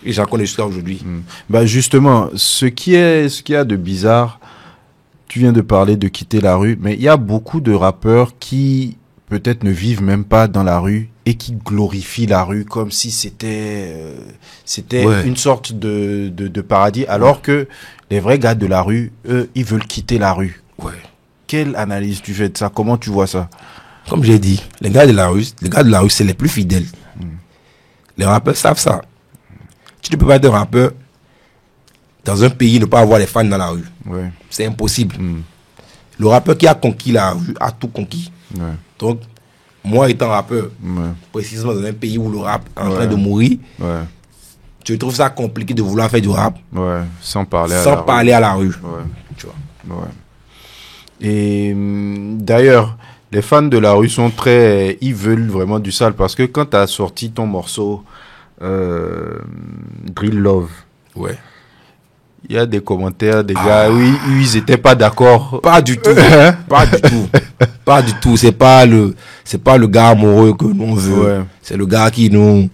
Et j'en connais jusqu'à aujourd'hui. Bah justement, ce qu'il y a de bizarre, tu viens de parler de quitter la rue, mais il y a beaucoup de rappeurs qui peut-être ne vivent même pas dans la rue et qui glorifient la rue comme si c'était une sorte de paradis, alors que les vrais gars de la rue, eux, ils veulent quitter la rue. Ouais. Quelle analyse tu fais de ça? Comment tu vois ça? Comme j'ai dit, les gars de la rue, c'est les plus fidèles. Les rappeurs savent ça. Tu ne peux pas être un rappeur dans un pays ne pas avoir les fans dans la rue. Ouais. C'est impossible. Le rappeur qui a conquis la rue a tout conquis. Ouais. Donc, moi étant rappeur, précisément dans un pays où le rap est en train de mourir, je trouve ça compliqué de vouloir faire du rap sans parler à la rue. Ouais. Tu vois. Ouais. Et d'ailleurs, les fans de la rue sont ils veulent vraiment du sale, parce que quand tu as sorti ton morceau Drill Love, ouais, il y a des commentaires des gars, ils étaient pas d'accord. Pas du tout. Pas du tout. C'est pas le gars amoureux que nous on veut. Ouais. C'est le gars qui nous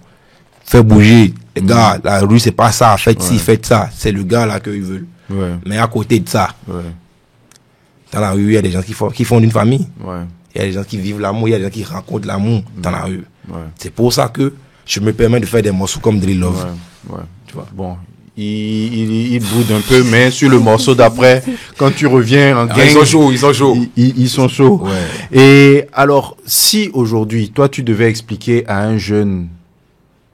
fait bouger. Les gars, la rue c'est pas ça. Faites ci, faites ça. C'est le gars là qu'ils veulent. Ouais. Mais à côté de ça, dans la rue, il y a des gens qui font une famille. Ouais. Il y a des gens qui vivent l'amour. Il y a des gens qui rencontrent l'amour dans la rue. Ouais. C'est pour ça que je me permets de faire des morceaux comme Drill Love. Ouais. Tu vois. Bon. Il boude un peu, mais sur le morceau d'après, quand tu reviens en gang, ils sont chauds. Ils sont chauds. Ouais. Et alors, si aujourd'hui, toi, tu devais expliquer à un jeune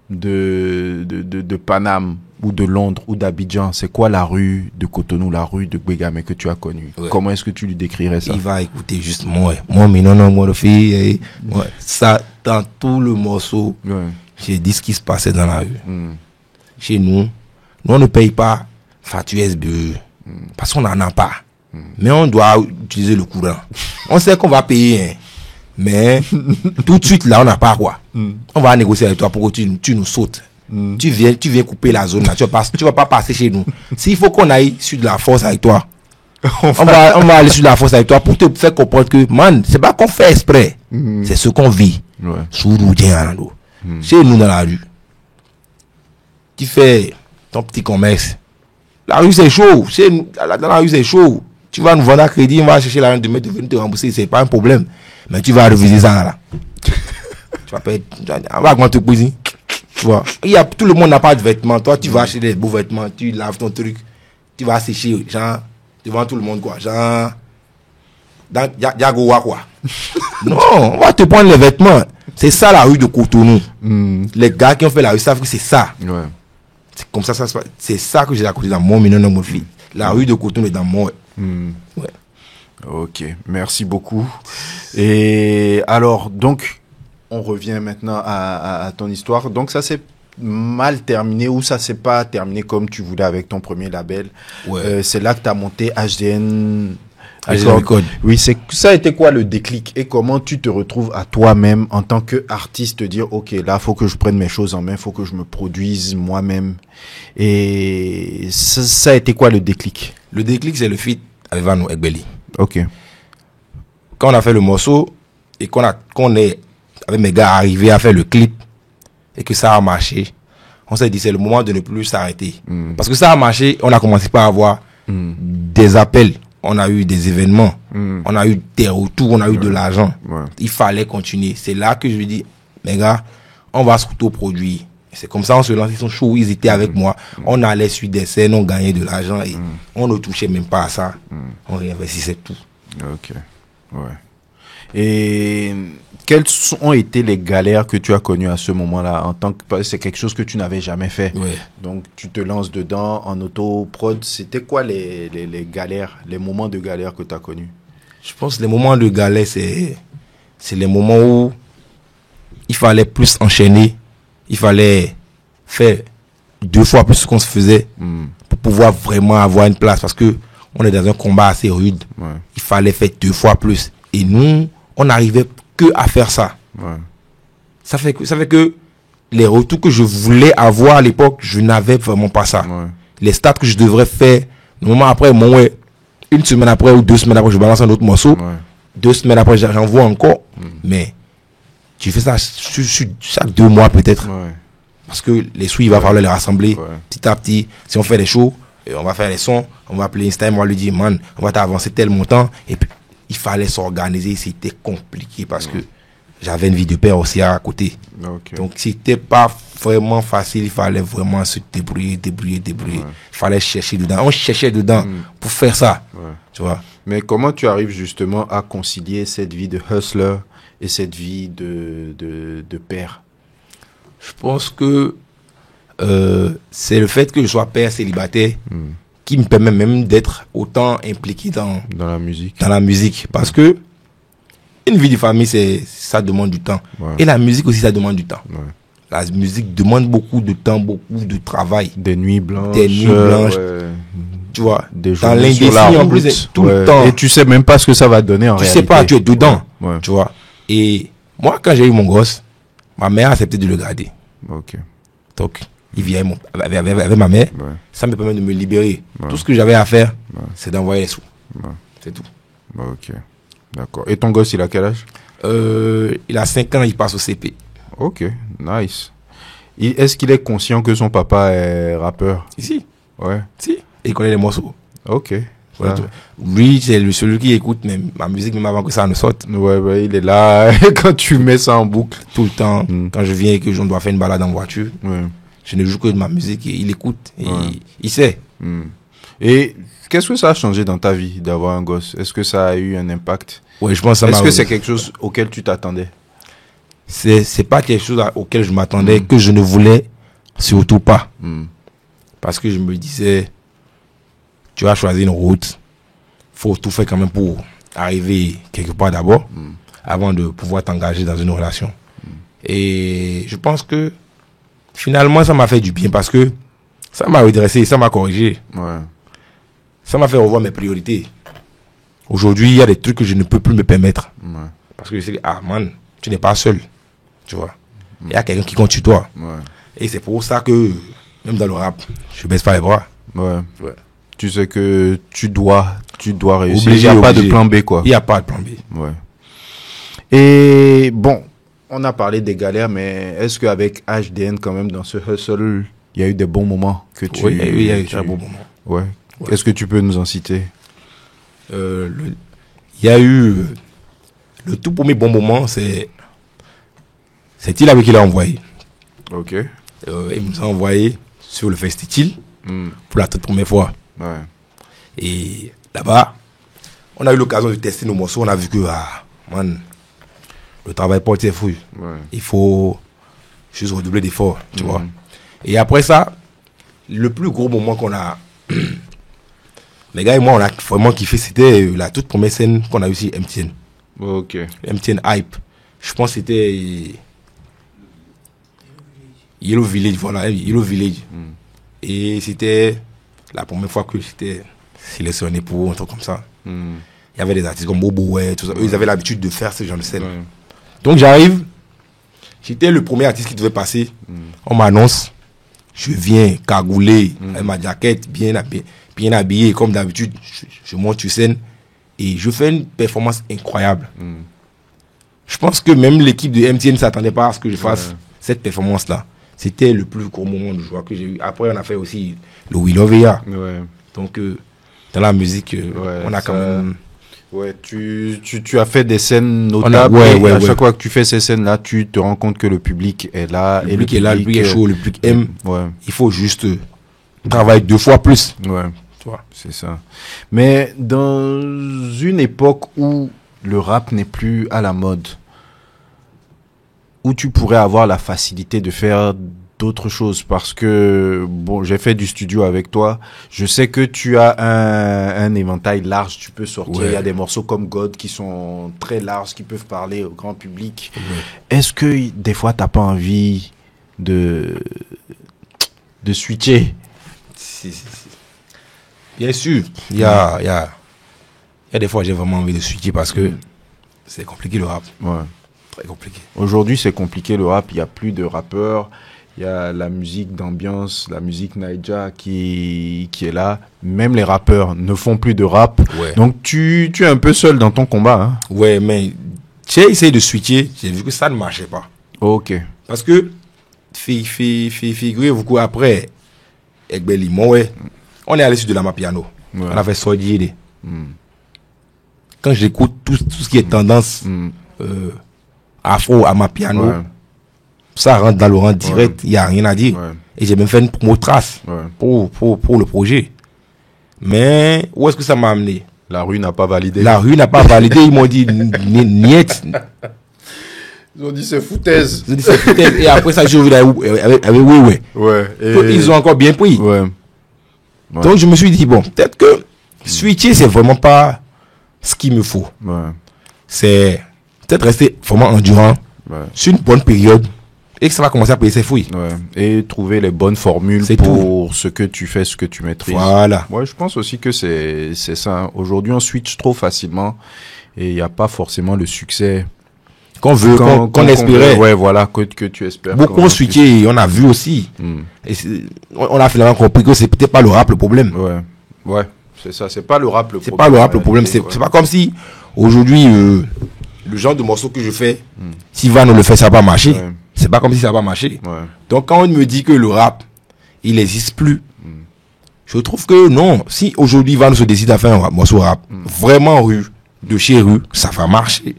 de Paname ou de Londres ou d'Abidjan, c'est quoi la rue de Cotonou, la rue de Bégamé que tu as connue, comment est-ce que tu lui décrirais ça? Il va écouter juste moi, mais non, moi, le fille, ça, dans tout le morceau, j'ai dit ce qui se passait dans la rue. Chez nous, on ne paye pas facture SBE parce qu'on n'en a pas. Mais on doit utiliser le courant. On sait qu'on va payer, hein, mais tout de suite là, on n'a pas quoi. On va négocier avec toi pour que tu nous sautes. Tu viens couper la zone là. Tu vas pas passer chez nous. S'il faut qu'on aille sur de la force avec toi, on va aller sur de la force avec toi pour te faire comprendre que, man, c'est pas qu'on fait exprès. C'est ce qu'on vit. Sous chez nous dans la rue. Tu fais ton petit commerce. La rue c'est chaud. Dans la rue c'est chaud. Tu vas nous vendre à crédit, on va chercher l'argent de venir te rembourser, c'est pas un problème. Mais tu vas reviser ça là. Tu vas payer, on va augmenter le prix. Tu vois. Tout le monde n'a pas de vêtements. Toi, tu vas acheter des beaux vêtements, tu laves ton truc. tu vas sécher, genre, devant tout le monde, quoi. Genre, dans Diagoa, quoi. Non, on va te prendre les vêtements. C'est ça la rue de Cotonou. Les gars qui ont fait la rue savent que c'est ça. Ouais. C'est comme ça se passe. C'est ça que j'ai raconté dans mon Mignon mon fille. La rue de Cotonou est dans mon. Ouais. Ok, merci beaucoup. Et alors, donc, on revient maintenant à ton histoire. Donc, ça s'est mal terminé ou ça s'est pas terminé comme tu voulais avec ton premier label. Ouais. C'est là que tu as monté HDN Record. Oui, ça a été quoi le déclic et comment tu te retrouves à toi-même en tant qu'artiste te dire, ok, là, faut que je prenne mes choses en main, faut que je me produise moi-même. Et ça a été quoi le déclic? Le déclic, c'est le feat avec Vano Egbeli. Ok. Quand on a fait le morceau et qu'on est avec mes gars arrivés à faire le clip et que ça a marché, on s'est dit c'est le moment de ne plus s'arrêter. Parce que ça a marché, on a commencé par avoir des appels, on a eu des événements, on a eu des retours, on a eu de l'argent. Il fallait continuer. C'est là que je lui dis, mes gars, on va se produire. C'est comme ça on se lance, ils sont chauds, ils étaient avec moi. On allait sur des scènes, on gagnait de l'argent et on ne touchait même pas à ça. On réinvestissait tout. Ok, ouais. Et quelles ont été les galères que tu as connues à ce moment-là en tant que c'est quelque chose que tu n'avais jamais fait. Ouais. Donc tu te lances dedans en auto-prod. C'était quoi les galères, les moments de galère que tu as connus? Je pense que les moments de galère, c'est les moments où il fallait plus enchaîner. Il fallait faire 2 fois plus ce qu'on se faisait pour pouvoir vraiment avoir une place parce que on est dans un combat assez rude. Ouais. Il fallait faire 2 fois plus. Et nous, on n'arrivait que à faire ça. Ouais. Ça fait que les retours que je voulais avoir à l'époque, je n'avais vraiment pas ça. Ouais. Les stats que je devrais faire, normalement après, une semaine après ou 2 semaines après, je balance un autre morceau. Ouais. 2 semaines après, j'en vois encore. Mais tu fais ça sur chaque 2 mois peut-être. Ouais. Parce que les sous, il va falloir les rassembler Ouais. petit à petit. Si on fait des shows, on va faire les sons, on va appeler Instagram, on va lui dire, man, on va t'avancer tel montant. Et puis, il fallait s'organiser. C'était compliqué parce que j'avais une vie de père aussi à côté. Okay. Donc, c'était pas vraiment facile. Il fallait vraiment se débrouiller. Ouais. Il fallait chercher dedans. On cherchait dedans pour faire ça. Ouais. Tu vois. Mais comment tu arrives justement à concilier cette vie de hustler et cette vie de père? Je pense que c'est le fait que je sois père célibataire qui me permet même d'être autant impliqué dans la musique. Parce que une vie de famille, ça demande du temps. Ouais. Et la musique aussi, ça demande du temps. Ouais. La musique demande beaucoup de temps, beaucoup de travail. Des nuits blanches. Ouais. Tu vois, des dans journées sur la l'indécis en route, plus, tout le temps. Et tu sais même pas ce que ça va donner en réalité. Tu sais pas, tu es dedans. Ouais. Tu vois. Et moi, quand j'ai eu mon gosse, ma mère a accepté de le garder. Ok. Donc, il vient avec ma mère. Ouais. Ça me permet de me libérer. Ouais. Tout ce que j'avais à faire, c'est d'envoyer les sous. Ouais. C'est tout. Ok. D'accord. Et ton gosse, il a quel âge? Il a 5 ans, il passe au CP. Ok. Nice. Est-ce qu'il est conscient que son papa est rappeur? Ici. Ouais. Si. Et il connaît les morceaux. Ok. Voilà. Lui, c'est celui qui écoute même ma musique, même avant que ça ne sorte. Ouais, il est là quand tu mets ça en boucle. Tout le temps. Quand je viens et que je dois faire une balade en voiture, Ouais. je ne joue que de ma musique et il écoute. Et Ouais. il sait. Et qu'est-ce que ça a changé dans ta vie d'avoir un gosse? Est-ce que ça a eu un impact? Ouais, je pense que ça Est-ce m'a- que c'est quelque chose auquel tu t'attendais? c'est pas quelque chose auquel je m'attendais, que je ne voulais surtout pas. Parce que je me disais, tu vas choisir une route, faut tout faire quand même pour arriver quelque part d'abord, avant de pouvoir t'engager dans une relation. Et je pense que finalement, ça m'a fait du bien parce que ça m'a redressé, ça m'a corrigé, Ouais. ça m'a fait revoir mes priorités. Aujourd'hui, il y a des trucs que je ne peux plus me permettre. Ouais. Parce que je sais que, ah man, tu n'es pas seul. Tu vois. Il y a quelqu'un qui compte sur toi. Ouais. Et c'est pour ça que, même dans le rap, je baisse pas les bras. Ouais. Ouais. Tu sais que tu dois réussir. Obligé, Il n'y a pas de obligé. plan B, quoi. Il n'y a pas de plan B. Ouais. Et bon, on a parlé des galères, mais est-ce qu'avec HDN, quand même, dans ce hustle, il y a eu des bons moments que tu... Oui, il y a eu un bon moment. Ouais. Ouais. Est-ce que tu peux nous en citer? Il y a eu le tout premier bon moment, c'est Tila qui l'a envoyé. Ok. Il nous a envoyé sur le festival pour la toute première fois. Ouais. Et là-bas, on a eu l'occasion de tester nos morceaux. On a vu que, le travail porte ses fruits. Ouais. Il faut juste redoubler d'efforts, tu vois. Et après ça, le plus gros moment qu'on a... Les gars et moi, on a vraiment kiffé. C'était la toute première scène qu'on a eu ici, MTN. Ok. MTN Hype. Je pense que c'était... Yellow Village, voilà, Yellow Village. Et c'était la première fois que j'étais sélectionné pour un truc comme ça. Il y avait des artistes comme Bobo, ouais, tout ça. Eux, ils avaient l'habitude de faire ce genre de scène. Ouais. Donc j'arrive, j'étais le premier artiste qui devait passer. On m'annonce, je viens cagoulé, avec ma jaquette, bien habillé, comme d'habitude. Je monte sur scène et je fais une performance incroyable. Je pense que même l'équipe de MTN ne s'attendait pas à ce que je fasse cette performance-là. C'était le plus gros moment de joie que j'ai eu. Après, on a fait aussi le We Love Ya. Ouais. Donc, dans la musique, on a quand même... Ouais, tu as fait des scènes notables. À chaque fois que tu fais ces scènes-là, tu te rends compte que le public est là. Le public est là, le public est chaud, le public aime. Ouais. Il faut juste travailler 2 fois plus. Ouais, tu vois, c'est ça. Mais dans une époque où le rap n'est plus à la mode, où tu pourrais avoir la facilité de faire d'autres choses, parce que bon, j'ai fait du studio avec toi, je sais que tu as un éventail large, tu peux sortir, il y a des morceaux comme God qui sont très larges, qui peuvent parler au grand public. Est-ce que des fois t'as pas envie de switcher? Si. Bien sûr, il y a des fois j'ai vraiment envie de switcher parce que c'est compliqué le rap. Ouais. Très compliqué. Aujourd'hui, c'est compliqué le rap. Il n'y a plus de rappeurs. Il y a la musique d'ambiance, la musique Naija qui est là. Même les rappeurs ne font plus de rap. Ouais. Donc, tu es un peu seul dans ton combat. Hein? Ouais, mais j'ai essayé de switcher. J'ai vu que ça ne marchait pas. Ok. Parce que, figurez-vous qu'après, avec Limon, on est allé sur de la Mapiano. Ouais. On a fait Soyez. Quand j'écoute tout ce qui est tendance afro à Mapiano, ça rentre dans le rang direct, il n'y a rien à dire. Et j'ai même fait une promo trace pour le projet. Mais où est-ce que ça m'a amené? La rue n'a pas validé. La rue n'a pas validé, ils m'ont dit niet. Ils ont dit c'est foutaise. Et après ça, j'ai vu avec oui. Ouais. Ils ont encore bien pris. Ouais. Donc je me suis dit, bon, peut-être que switcher, c'est vraiment pas ce qu'il me faut. Ouais. C'est peut-être rester vraiment endurant sur une bonne période et que ça va commencer à payer ses fruits. Ouais. Et trouver les bonnes formules pour ce que tu fais, ce que tu maîtrises. Voilà. Ouais, je pense aussi que c'est ça. Aujourd'hui, on switch trop facilement et il n'y a pas forcément le succès qu'on veut, qu'on espérait. Ouais, voilà, que tu espères. Beaucoup ont switché, on a vu aussi. Et on a finalement compris que c'est peut-être pas le rap le problème. Ouais, c'est ça, c'est pas le rap le problème. C'est pas le rap le problème, c'est pas comme si aujourd'hui le genre de morceau que je fais, si Van le fait, ça va pas marcher. C'est pas comme si ça va pas marcher. Donc quand on me dit que le rap, il n'existe plus, je trouve que non. Si aujourd'hui Van se décide à faire un morceau rap, vraiment rue, de chez rue, ça va marcher.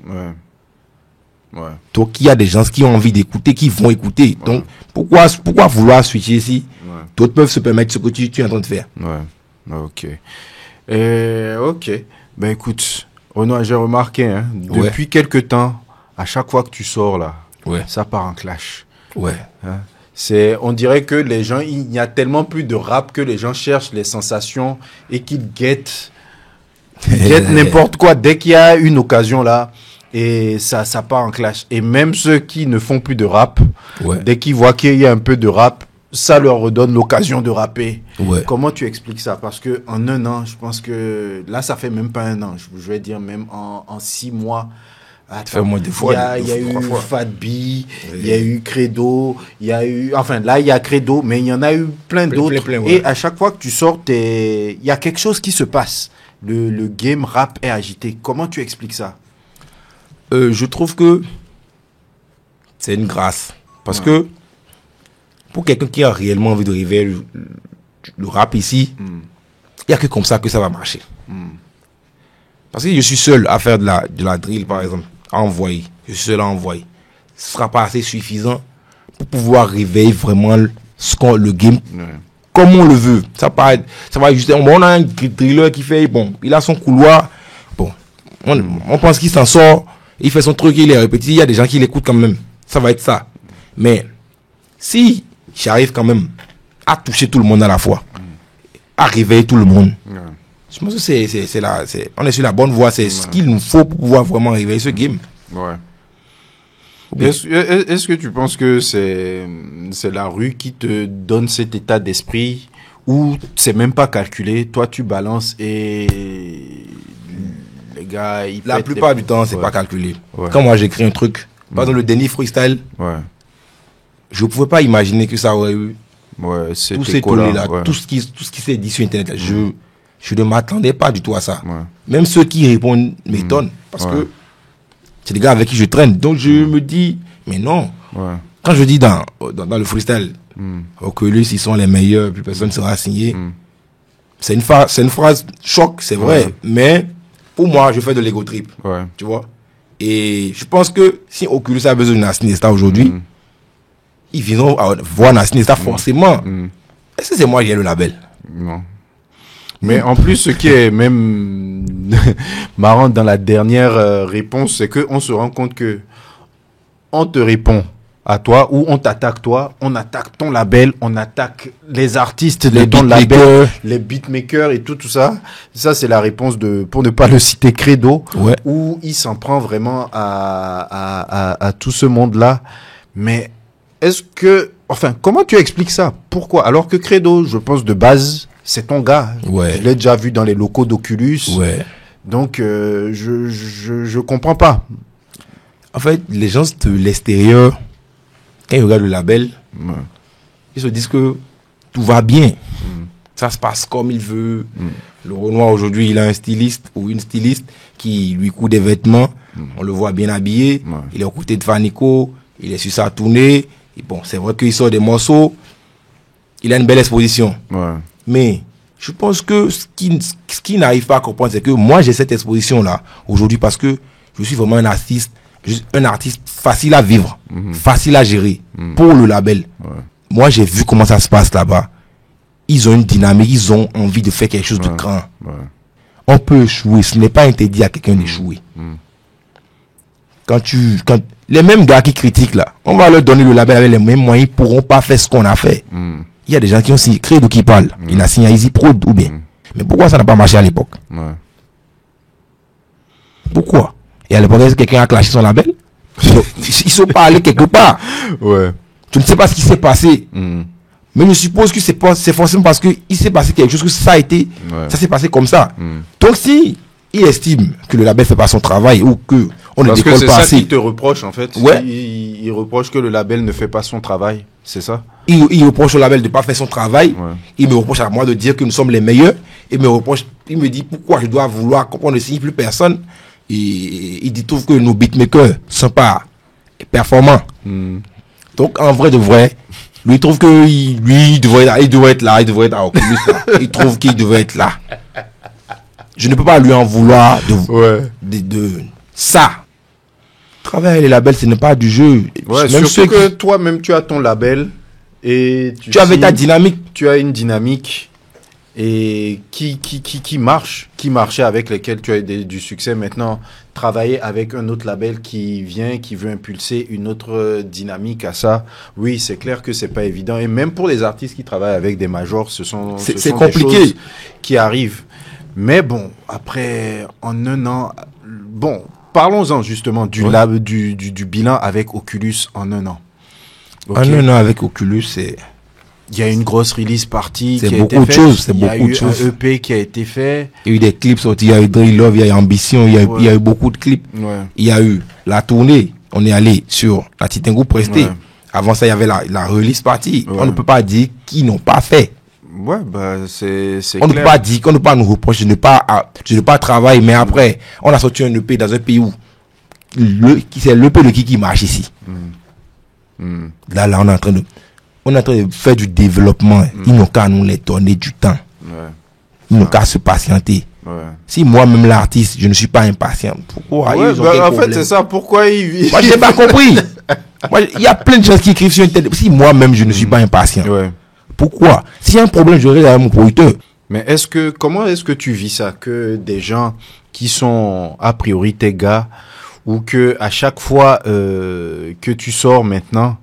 Donc il y a des gens qui ont envie d'écouter, qui vont écouter. Donc pourquoi vouloir switcher ici? D'autres peuvent se permettre ce que tu es en train de faire. Ok. Ok. Ben écoute, Renoir, j'ai remarqué, hein, depuis quelque temps, à chaque fois que tu sors là, ça part en clash. Hein? On dirait que les gens, il n'y a tellement plus de rap que les gens cherchent les sensations et qu'ils guettent n'importe quoi dès qu'il y a une occasion là. Et ça part en clash. Et même ceux qui ne font plus de rap, dès qu'ils voient qu'il y a un peu de rap, ça leur redonne l'occasion de rapper. Comment tu expliques ça? Parce que en un an, je pense que là, ça fait même pas un an. Je vais dire même en 6 mois. Attends, moins de fois, il y a eu Fat B, il y a eu Credo, il y a eu... Enfin, là, il y a Credo, mais il y en a eu plein d'autres. Et à chaque fois que tu sors, il y a quelque chose qui se passe. Le game rap est agité. Comment tu expliques ça? Je trouve que c'est une grâce. Parce que pour quelqu'un qui a réellement envie de révéler le rap ici, il n'y a que comme ça que ça va marcher. Parce que je suis seul à faire de la drill, par exemple, à envoyer. Je suis seul à envoyer. Ce ne sera pas assez suffisant pour pouvoir réveiller vraiment le game comme on le veut. Ça va juste, on a un driller qui fait, bon, il a son couloir, bon, on pense qu'il s'en sort, il fait son truc, il est répété, il y a des gens qui l'écoutent quand même. Ça va être ça. Mais, si j'arrive quand même à toucher tout le monde à la fois, à réveiller tout le monde, je pense que on est sur la bonne voie, c'est ce qu'il nous faut pour pouvoir vraiment réveiller ce game. Ouais. Est-ce que tu penses que c'est la rue qui te donne cet état d'esprit ou c'est même pas calculé, toi tu balances et les gars ils la plupart du temps c'est pas calculé. Ouais. Quand moi j'écris un truc, par exemple le Denis Freestyle, je pouvais pas imaginer que ça aurait eu tous ces tollés là, tout ce qui s'est dit sur internet là. Je ne m'attendais pas du tout à ça. Même ceux qui répondent m'étonnent parce que c'est des gars avec qui je traîne. Donc je me dis, mais non. Quand je dis dans le freestyle, Oculus, ils sont les meilleurs, plus personne ne sera signé. C'est une phrase choc, c'est vrai. Mais pour moi, je fais de l'ego trip. Tu vois. Et je pense que si Oculus a besoin de Nasty Nesta aujourd'hui, ils viendront voir Nasty Nesta forcément. Est-ce que c'est moi qui ai le label? Non. Mais en plus, ce qui est même marrant dans la dernière réponse, c'est qu'on se rend compte que on te répond à toi ou on t'attaque toi, on attaque ton label, on attaque les artistes de ton label, les beatmakers et tout ça. Ça, c'est la réponse pour ne pas le citer, Credo, où il s'en prend vraiment à tout ce monde-là. Mais est-ce que, enfin, comment tu expliques ça? Pourquoi? Alors que Credo, je pense de base, c'est ton gars. Je l'ai déjà vu dans les locaux d'Oculus. Donc, je comprends pas. En fait, les gens de l'extérieur, quand ils regardent le label, ils se disent que tout va bien. Ça se passe comme il veut. Le Renoir, aujourd'hui, il a un styliste ou une styliste qui lui coud des vêtements. On le voit bien habillé. Il est aux côtés de Fanico. Il est sur sa tournée. Et bon, c'est vrai qu'il sort des morceaux. Il a une belle exposition. Mais je pense que ce qui n'arrive pas à comprendre, c'est que moi, j'ai cette exposition-là aujourd'hui parce que je suis vraiment un artiste facile à vivre, facile à gérer pour le label. Moi, j'ai vu comment ça se passe là-bas. Ils ont une dynamique, ils ont envie de faire quelque chose de grand. On peut échouer, ce n'est pas interdit à quelqu'un d'échouer. Quand les mêmes gars qui critiquent là, on va leur donner le label avec les mêmes moyens, ils pourront pas faire ce qu'on a fait. Il y a des gens qui ont signé, Credo qui parle. Il a signé à Easy Prod ou bien. Mais pourquoi ça n'a pas marché à l'époque? Pourquoi? Et à l'époque, quelqu'un a clashé son label? Ils sont pas allés quelque part. Tu ne sais pas ce qui s'est passé. Mais je suppose que c'est forcément parce qu'il s'est passé quelque chose, que ça s'est passé comme ça. Donc si il estime que le label fait pas son travail ou que on ne décolle pas assez. Parce que c'est ça qu'il te reproche en fait. Il reproche que le label ne fait pas son travail. C'est ça? Il reproche au label de ne pas faire son travail. Il me reproche à moi de dire que nous sommes les meilleurs. Il me dit pourquoi je dois vouloir qu'on ne signe plus personne. Et il trouve que nos beatmakers ne sont pas performants. Donc en vrai de vrai, lui il trouve que il devrait être là, il devrait être à Oculus là. Il trouve qu'il devrait être là. Je ne peux pas lui en vouloir de ça. Travailler avec les labels, ce n'est pas du jeu. Même surtout que toi-même, tu as ton label et tu avais ta dynamique. Tu as une dynamique et qui marchait avec lesquels tu as du succès. Maintenant, travailler avec un autre label qui veut impulser une autre dynamique à ça, oui, c'est clair que c'est pas évident. Et même pour les artistes qui travaillent avec des majors, ce sont compliqué. Des choses qui arrivent. Mais bon, après, en un an, bon, parlons-en justement du bilan avec Oculus en un an. En un an avec Oculus, c'est... Il y a une grosse release party. C'est beaucoup de choses. Il y a eu un EP qui a été fait. Il y a eu des clips sortis. Il y a eu Drill Love, il y a eu Ambition, il y a eu beaucoup de clips. Il y a eu la tournée. On est allé sur la Titingo Presté. Avant ça, il y avait la release party. On ne peut pas dire qu'ils n'ont pas fait. C'est on ne peut pas dire qu'on ne peut pas nous reprocher de ne pas travailler, mais après, on a sorti un EP dans un pays où c'est l'EP de qui marche ici. Là, on est en train de faire du développement. Ils n'ont qu'à nous les donner du temps. Ils n'ont qu'à se patienter. Si moi-même l'artiste, je ne suis pas impatient, pourquoi en fait, c'est ça. Pourquoi ils... Moi, je n'ai pas compris. Il y a plein de gens qui écrivent sur Internet. Si moi-même, je ne suis pas impatient, Pourquoi? S'il y a un problème, je règle avec mon producteur. Mais comment est-ce que tu vis ça, que des gens qui sont a priori tes gars, ou que à chaque fois que tu sors maintenant,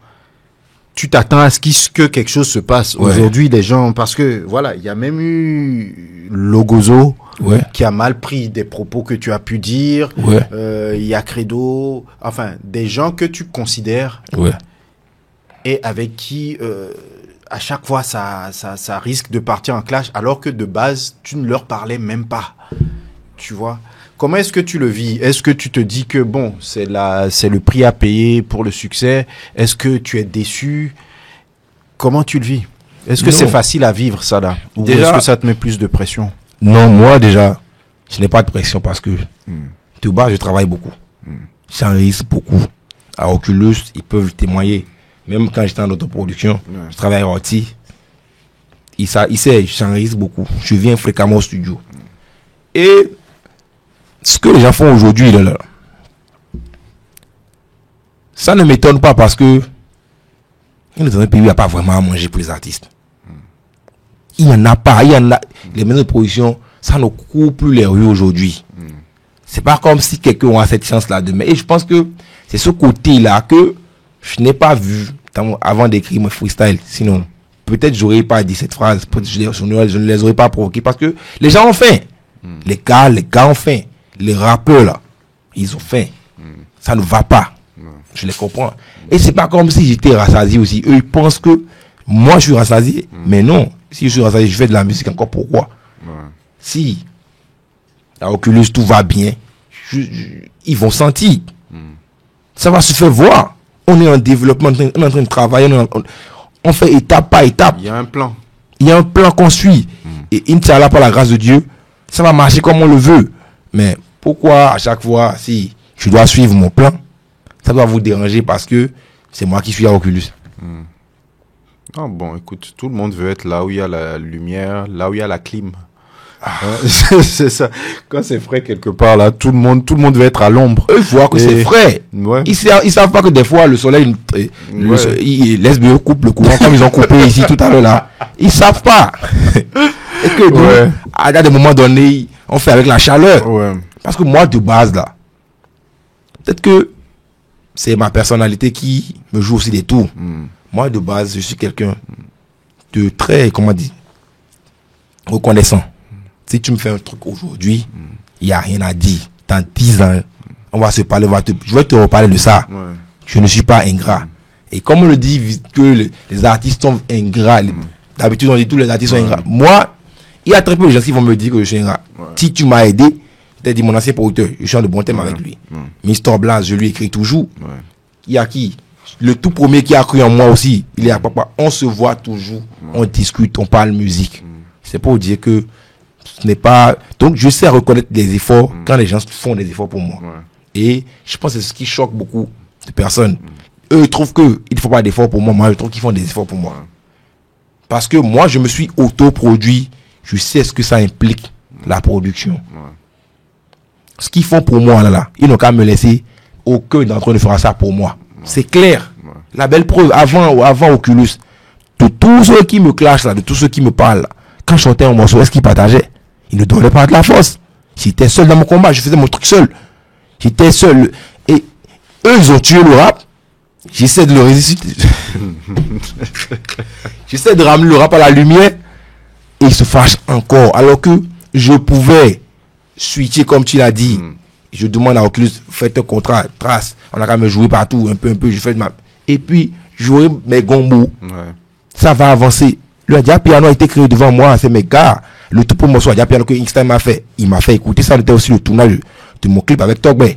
tu t'attends à que quelque chose se passe. Ouais. Aujourd'hui, les gens, parce que voilà, il y a même eu Logozo Ouais. qui a mal pris des propos que tu as pu dire. Ouais. Il y a Credo, enfin des gens que tu considères Ouais. et avec qui à chaque fois ça risque de partir en clash, alors que de base tu ne leur parlais même pas. Tu vois? Comment est-ce que tu le vis? Est-ce que tu te dis que bon, c'est le prix à payer pour le succès? Est-ce que tu es déçu? Comment tu le vis? Est-ce que Non. c'est facile à vivre ça là? Ou Déjà- est-ce que ça te met plus de pression? Non, moi déjà, je n'ai pas de pression parce que de base, je travaille beaucoup. J'enregistre beaucoup. À Oculus, ils peuvent témoigner. Même quand j'étais en autoproduction, je travaille à Orti. Il sait, j'enregistre beaucoup. Je viens fréquemment au studio. Et ce que les gens font aujourd'hui, là, ça ne m'étonne pas parce que dans un pays, il n'y a pas vraiment à manger pour les artistes. Il n'y en a pas. Les maisons de production, ça ne court plus les rues aujourd'hui. C'est pas comme si quelqu'un a cette chance-là demain. Et je pense que c'est ce côté-là que je n'ai pas vu avant d'écrire mon freestyle. Sinon, peut-être j'aurais pas dit cette phrase. Peut-être je ne les aurais pas provoqués parce que les gens ont faim. Les gars ont faim. Les rappeurs, là, ils ont faim. Ça ne va pas. Je les comprends. Et c'est pas comme si j'étais rassasié aussi. Eux, ils pensent que moi, je suis rassasié. Mais non. Si je suis rassasié, je fais de la musique encore. Pourquoi? Si à Oculus, tout va bien, ils vont sentir. Ça va se faire voir. On est en développement, on est en train de travailler, on fait étape par étape. Il y a un plan. Il y a un plan qu'on suit. Et Inch'Allah, par la grâce de Dieu, ça va marcher comme on le veut. Mais pourquoi à chaque fois, si je dois suivre mon plan, ça doit vous déranger parce que c'est moi qui suis à Oculus. Ah bon, écoute, tout le monde veut être là où il y a la lumière, là où il y a la clim. C'est ça. Quand c'est frais quelque part là, tout le monde veut être à l'ombre. Eux voient que c'est frais. Ouais. Ils savent pas que des fois le soleil, l'SBE coupe le courant comme ils ont coupé ici tout à l'heure là. Ils savent pas. Et que nous, à des moments donnés, on fait avec la chaleur. Ouais. Parce que moi de base là, peut-être que c'est ma personnalité qui me joue aussi des tours. Moi de base, je suis quelqu'un de très, comment dire, reconnaissant. Si tu me fais un truc aujourd'hui, il n'y a rien à dire. Dans 10 ans, on va se parler, je vais te reparler de ça. Ouais. Je ne suis pas ingrat. Et comme on le dit que les artistes sont ingrats, d'habitude on dit tous les artistes sont ingrats. Moi, il y a très peu de gens qui vont me dire que je suis ingrat. Si tu m'as aidé, t'as dit mon ancien producteur, je suis en de bon thème avec lui. Mr. Blas, je lui écris toujours. Il y a qui? Le tout premier qui a cru en moi aussi, il est à papa. On se voit toujours, on discute, on parle musique. C'est pour dire que ce n'est pas. Donc je sais reconnaître les efforts quand les gens font des efforts pour moi. Et je pense que c'est ce qui choque beaucoup de personnes. Eux ils trouvent qu'il ne faut pas d'efforts pour moi. Moi, je trouve qu'ils font des efforts pour moi. Parce que moi, je me suis autoproduit. Je sais ce que ça implique, la production. Ce qu'ils font pour moi, là, ils n'ont qu'à me laisser. Aucun d'entre eux ne fera ça pour moi. C'est clair. La belle preuve, avant Oculus, de tous ceux qui me clashent, là, de tous ceux qui me parlent, là, quand je chantais un morceau, est-ce qu'ils partageaient? Ils ne donnaient pas de la force. J'étais seul dans mon combat, je faisais mon truc seul. J'étais seul. Et eux, ils ont tué le rap. J'essaie de le résister. J'essaie de ramener le rap à la lumière. Et ils se fâchent encore. Alors que je pouvais switcher comme tu l'as dit. Je demande à Oculus, faites un contrat, trace. On a qu'à me jouer partout, un peu. Je fais de ma. Et puis, jouer mes gombos. Ça va avancer. Le Dia Piano a été créé devant moi, c'est mes gars. Le tout pour morceau Dia Piano que Inkstyle m'a fait. Il m'a fait écouter ça, c'était aussi le tournage de mon clip avec Togbe.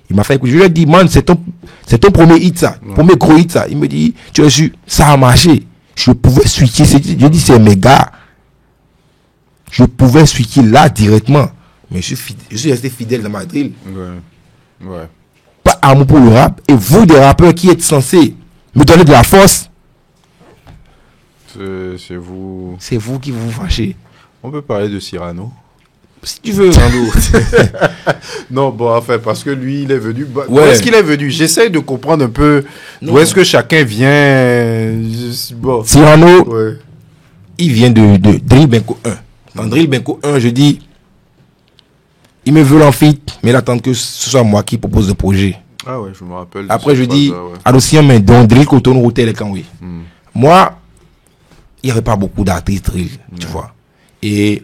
Il m'a fait écouter. Je lui ai dit, man, c'est ton premier hit ça. Premier gros hit ça. Il me dit, tu as su, ça a marché. Je pouvais switcher. Je dis, c'est mes gars. Je pouvais switcher là directement. Mais je suis resté fidèle dans ma drill. Pas amour pour le rap. Et vous, des rappeurs qui êtes censés me donner de la force, c'est vous. c'est vous qui vous fâchez. On peut parler de Cyrano. Si tu veux. Non, bon, enfin, parce que lui, il est venu. Où Ouais. est-ce qu'il est venu? J'essaie de comprendre un peu Non. où est-ce que chacun vient. Bon. Cyrano, Ouais. il vient de Drill Benko 1. Dans Drill Benko 1, je dis, il me veut en fit, mais il attend que ce soit moi qui propose le projet. Ah ouais, je me rappelle. Après, je dis, Adosien, mais dans Drill Cotonou, Hotel et Kanwi. Moi, il n'y avait pas beaucoup d'artistes drill, tu vois. Et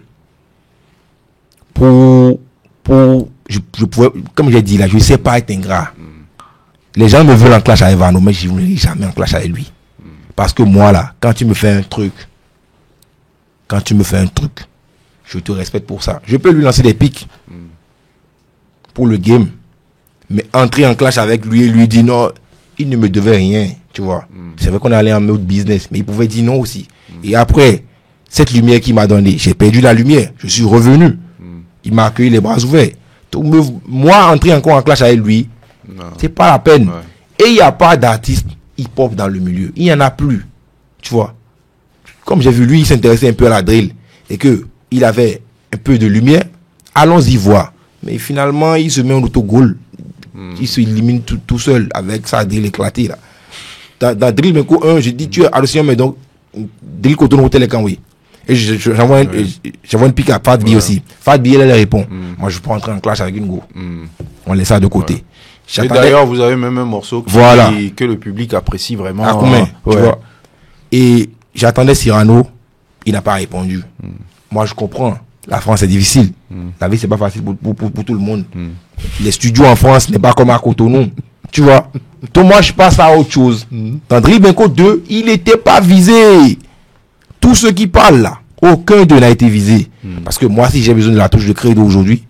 je pouvais, comme j'ai dit là, je ne sais pas être ingrat. Les gens me veulent en clash avec Vano, mais je ne voulais jamais en clash avec lui. Parce que moi là, quand tu me fais un truc, je te respecte pour ça. Je peux lui lancer des pics pour le game, mais entrer en clash avec lui et lui dire non, il ne me devait rien, tu vois. C'est vrai qu'on est allé en mode business, mais il pouvait dire non aussi. Et après, cette lumière qu'il m'a donnée, j'ai perdu la lumière, je suis revenu. Il m'a accueilli les bras ouverts. Donc, moi, entrer encore en clash avec lui, c'est pas la peine. Et il n'y a pas d'artiste hip-hop dans le milieu. Il n'y en a plus, tu vois. Comme j'ai vu lui, il s'intéressait un peu à la drill et que il avait un peu de lumière, allons-y voir. Mais finalement, il se met en autogol. Il se élimine tout seul avec sa drill éclatée là. Dans Drill Benko 1, j'ai dit tu es Adosien, mais donc Drill Cotonou Hotel et Kanwi. Et j'envoie une pique à Fat B aussi. Fat B, elle répond. Moi, je peux entrer en clash avec une go. On laisse ça de côté. Et d'ailleurs, vous avez même un morceau que le public apprécie vraiment. À combien, tu vois. Et j'attendais Cyrano, il n'a pas répondu. Moi, je comprends. La France est difficile. La vie, c'est pas facile pour tout le monde. Les studios en France n'est pas comme à Cotonou. Tu vois. Donc, moi, je passe à autre chose. Dans Drill Benko 2, il n'était pas visé. Tous ceux qui parlent là, aucun d'eux n'a été visé. Parce que moi, si j'ai besoin de la touche de credo aujourd'hui,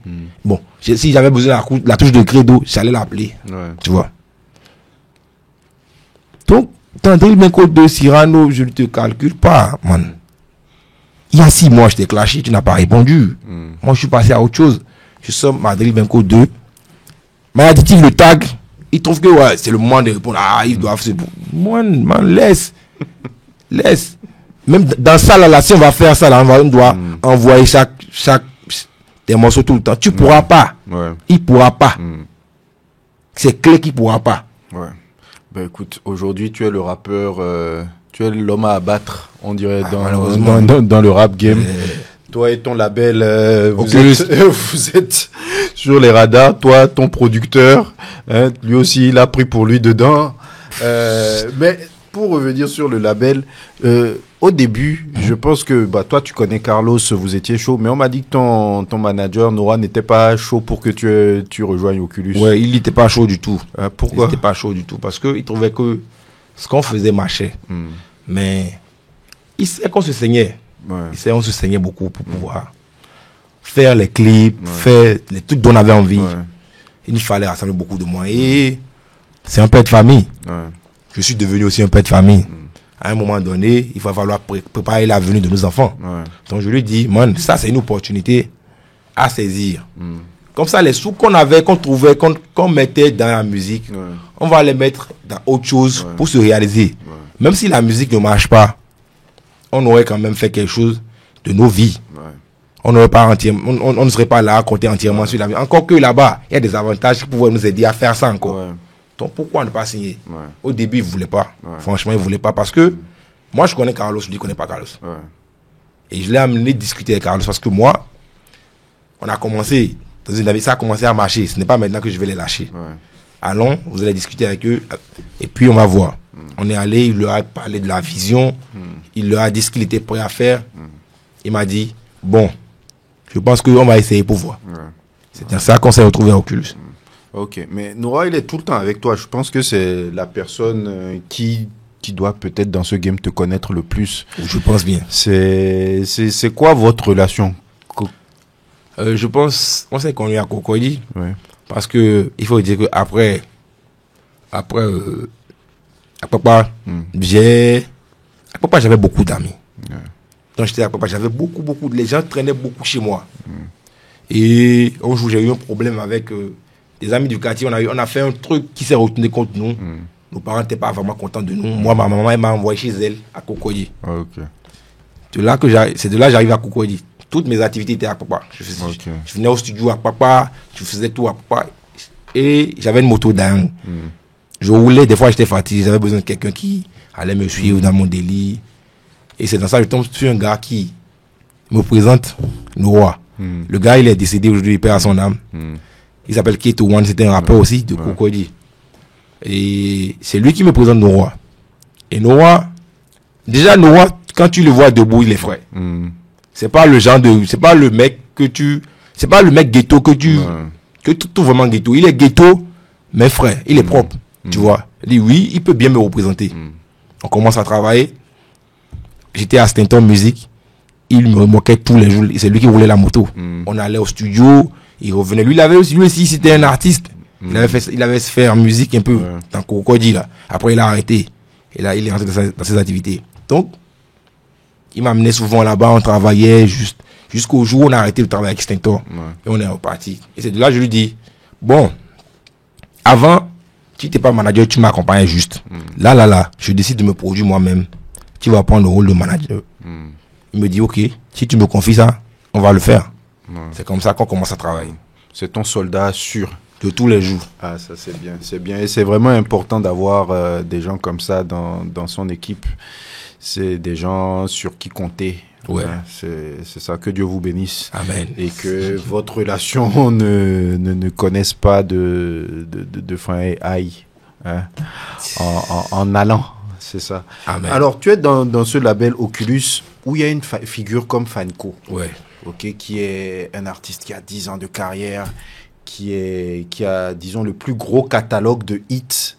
bon, si j'avais besoin de la touche de credo, j'allais l'appeler. Tu vois. Donc, dans Drill Benko 2, Cyrano, je ne te calcule pas, man. Il y a 6 mois, je t'ai clashé, tu n'as pas répondu. Moi, je suis passé à autre chose. Je sors ma Drill Benko 2. Mais additif, le tag, il trouve que ouais, c'est le moment de répondre. Ah, ils doivent se. Man, laisse. Laisse. Même dans ça, là, si on va faire ça, là, on doit envoyer chaque des morceaux tout le temps. Tu pourras pas. Il pourra pas. C'est clair qu'il pourra pas. Ouais. Ben écoute, aujourd'hui, tu es le rappeur, tu es l'homme à abattre, on dirait, dans le rap game. Toi et ton label, vous êtes sur les radars. Toi, ton producteur, hein, lui aussi, il a pris pour lui dedans. Mais pour revenir sur le label, au début, je pense que toi, tu connais Carlos, vous étiez chaud, mais on m'a dit que ton manager, Nora, n'était pas chaud pour que tu rejoignes Oculus. Ouais, il n'était pas chaud du tout. Pourquoi? Il n'était pas chaud du tout, parce qu'il trouvait que ce qu'on faisait marchait. Mais il sait qu'on se saignait. Il sait qu'on se saignait beaucoup pour pouvoir faire les clips, faire les trucs dont on avait envie. Il nous fallait rassembler beaucoup de moyens. Et c'est un père de famille. Je suis devenu aussi un père de famille. À un moment donné, il va falloir préparer la venue de nos enfants. Donc je lui dis, man, ça c'est une opportunité à saisir. Comme ça, les sous qu'on avait, qu'on trouvait, qu'on mettait dans la musique, on va les mettre dans autre chose pour se réaliser. Même si la musique ne marche pas, on aurait quand même fait quelque chose de nos vies. On n'aurait pas on ne serait pas là à compter entièrement sur la musique. Encore que là-bas, il y a des avantages qui pourraient nous aider à faire ça encore. Donc pourquoi ne pas signer? Au début, il ne voulait pas. Franchement, il ne voulait pas parce que moi, je connais Carlos, lui, ne connaît pas Carlos. Et je l'ai amené discuter avec Carlos parce que moi, on a commencé, ça a commencé à marcher. Ce n'est pas maintenant que je vais les lâcher. Allons, vous allez discuter avec eux et puis on va voir. On est allé, il leur a parlé de la vision, il leur a dit ce qu'il était prêt à faire. Il m'a dit, bon, je pense qu'on va essayer pour voir. C'est ça qu'on s'est retrouvé à Oculus. Ok, mais Nora, il est tout le temps avec toi. Je pense que c'est la personne qui doit peut-être dans ce game te connaître le plus. Je pense bien. C'est quoi votre relation? Je pense, on s'est connus à Cocody. Parce que, il faut dire que après Papa, j'avais beaucoup d'amis. Quand j'étais à Papa, j'avais beaucoup, les gens traînaient beaucoup chez moi. Et un jour, j'ai eu un problème avec des amis du quartier. On a fait un truc qui s'est retourné contre nous. Nos parents n'étaient pas vraiment contents de nous. Moi, ma maman, elle m'a envoyé chez elle, à Cocody. C'est de là que j'arrive à Cocody. Toutes mes activités étaient à Papa. Je venais au studio à Papa, je faisais tout à Papa. Et j'avais une moto dingue. Je roulais, des fois j'étais fatigué, j'avais besoin de quelqu'un qui allait me suivre dans mon délit. Et c'est dans ça que je tombe sur un gars qui me présente Noah. Le gars, il est décédé aujourd'hui, il perd à son âme. Il s'appelle Keto One, c'était un rappeur aussi de Cocody. Et c'est lui qui me présente Noah. Et Noah, déjà Noah, quand tu le vois debout, il est frais. C'est pas le genre de, c'est pas le mec c'est pas le mec ghetto que tout vraiment ghetto. Il est ghetto, mais frais, il est propre. Tu vois. Il dit oui, il peut bien me représenter. On commence à travailler. J'étais à Stanton Music. Il me moquait tous les jours. C'est lui qui roulait la moto. On allait au studio. Il revenait. Lui aussi, c'était un artiste. Il avait fait en musique un peu dans Cocody là. Après, il a arrêté. Et là, il est rentré dans ses activités. Donc, il m'amenait souvent là-bas. On travaillait jusqu'au jour où on a arrêté de travailler avec Stanton. Et on est reparti. Et c'est de là que je lui dis, bon, avant, tu n'étais pas manager, tu m'accompagnais juste. Là, je décide de me produire moi-même. Tu vas prendre le rôle de manager. Il me dit, ok, si tu me confies ça, on va le faire. C'est comme ça qu'on commence à travailler. C'est ton soldat sûr. De tous les jours. Ah, ça c'est bien, c'est bien. Et c'est vraiment important d'avoir des gens comme ça dans son équipe. C'est des gens sur qui compter. Ouais. Hein, c'est ça. Que Dieu vous bénisse. Amen. Et que votre relation ne connaisse pas de fin et aïe. Hein, en allant. C'est ça. Amen. Alors, tu es dans ce label Oculus où il y a une figure comme Fanco. Ouais. Ok, qui est un artiste qui a 10 ans de carrière, qui a, disons, le plus gros catalogue de hits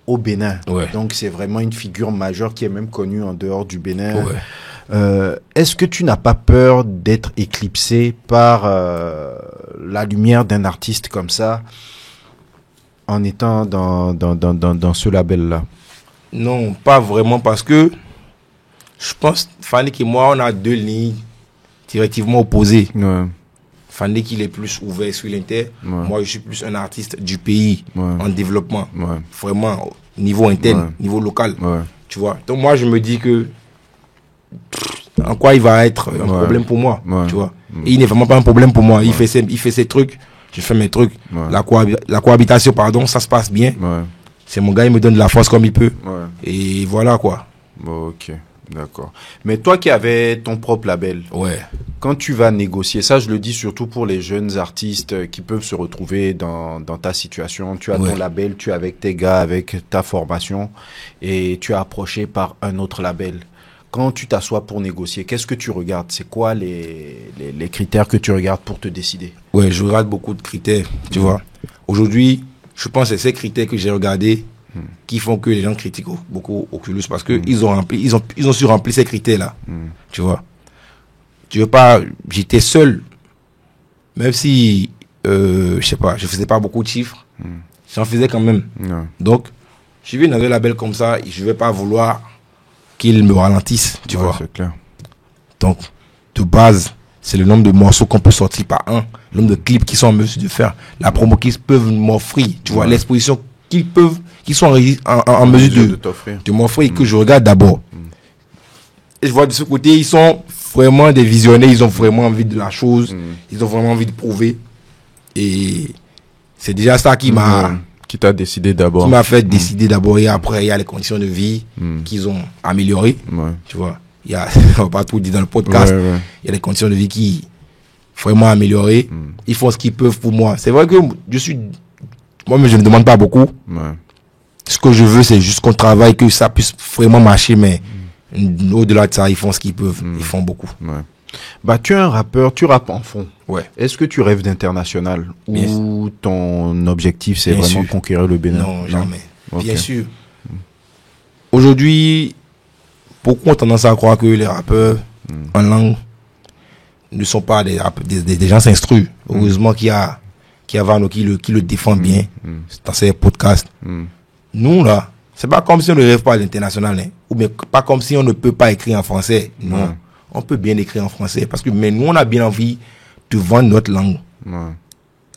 au Bénin. Ouais. Donc, c'est vraiment une figure majeure qui est même connue en dehors du Bénin. Ouais. Est-ce que tu n'as pas peur d'être éclipsé par la lumière d'un artiste comme ça en étant dans ce label-là? Non, pas vraiment, parce que je pense, Fanny et moi, on a deux lignes directement opposées. Ouais. Fanny il est plus ouvert sur l'inter. Ouais. Moi, je suis plus un artiste du pays, en développement. Ouais. Vraiment, niveau interne, niveau local. Ouais. Tu vois. Donc, moi, je me dis que en quoi il va être un problème pour moi. Tu vois. Et il n'est vraiment pas un problème pour moi. Il fait ses trucs, je fais mes trucs. La cohabitation, ça se passe bien. C'est mon gars, il me donne de la force comme il peut. Et voilà quoi. Ok, d'accord. Mais toi qui avais ton propre label, quand tu vas négocier, ça je le dis surtout pour les jeunes artistes qui peuvent se retrouver dans ta situation. Tu as ton label, tu es avec tes gars, avec ta formation et tu es approché par un autre label. Quand tu t'assois pour négocier, qu'est-ce que tu regardes? C'est quoi les critères que tu regardes pour te décider? Ouais, je regarde beaucoup de critères, tu vois. Aujourd'hui, je pense que c'est ces critères que j'ai regardés qui font que les gens critiquent beaucoup Oculus parce que ils ont su remplir ces critères-là. Tu vois. Tu veux pas, j'étais seul. Même si, je sais pas, je faisais pas beaucoup de chiffres. J'en faisais quand même. Donc, je vais dans un label comme ça et je vais pas vouloir qu'ils me ralentissent, tu vois. C'est clair. Donc, de base, c'est le nombre de morceaux qu'on peut sortir par un, le nombre de clips qu'ils sont en mesure de faire, la promo qu'ils peuvent m'offrir, tu vois, l'exposition qu'ils sont en mesure de m'offrir, que je regarde d'abord. Et je vois de ce côté, ils sont vraiment des visionnaires, ils ont vraiment envie de la chose, ils ont vraiment envie de prouver. Et c'est déjà ça qui t'a décidé d'abord. Qui m'a fait décider d'abord, et après, il y a les conditions de vie qu'ils ont améliorées, tu vois. Il y a, on va pas tout dire dans le podcast, il y a des conditions de vie qui vraiment améliorées. Ils font ce qu'ils peuvent pour moi. C'est vrai que moi, je ne demande pas beaucoup. Ce que je veux, c'est juste qu'on travaille, que ça puisse vraiment marcher, mais au-delà de ça, ils font ce qu'ils peuvent. Ils font beaucoup. Bah, tu es un rappeur, tu rappes en fond. Est-ce que tu rêves d'international ou ton objectif, c'est vraiment conquérir le Bénin? Non, jamais. Bien sûr. Aujourd'hui, beaucoup ont tendance à croire que les rappeurs en langue ne sont pas des gens s'instruits. Heureusement qu'il y a Vano qui le défend bien dans ses podcasts. Nous, là, c'est pas comme si on ne rêve pas à l'international, hein, ou bien pas comme si on ne peut pas écrire en français. Non, on peut bien écrire en français parce que mais nous, on a bien envie de vendre notre langue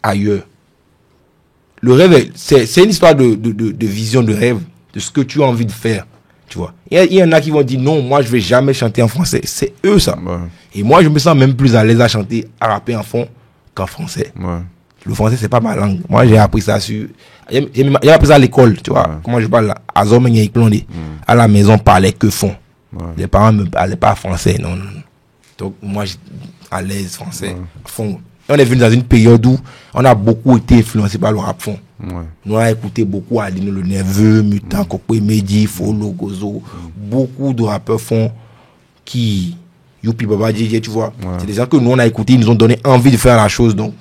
ailleurs. Le rêve, c'est une histoire de vision, de rêve, de ce que tu as envie de faire. Tu vois. Il y en a qui vont dire non, moi je vais jamais chanter en français. C'est eux ça. Et moi je me sens même plus à l'aise à chanter, à rapper en fond qu'en français. Le français c'est pas ma langue. Moi j'ai appris ça j'ai appris ça à l'école, tu vois. Comment je parle là, à la maison parlait que fond. Les parents ne parlaient pas français, non. Donc, moi, j'étais à l'aise français, à fond. Et on est venu dans une période où on a beaucoup été influencé par le rap fond. Nous, on a écouté beaucoup Alino le Nerveux, Mutant, Kokwe Medi, Folo, Gozo. Beaucoup de rappeurs font qui, Youpi Baba DJ, tu vois. C'est des gens que nous, on a écouté, ils nous ont donné envie de faire la chose. Donc,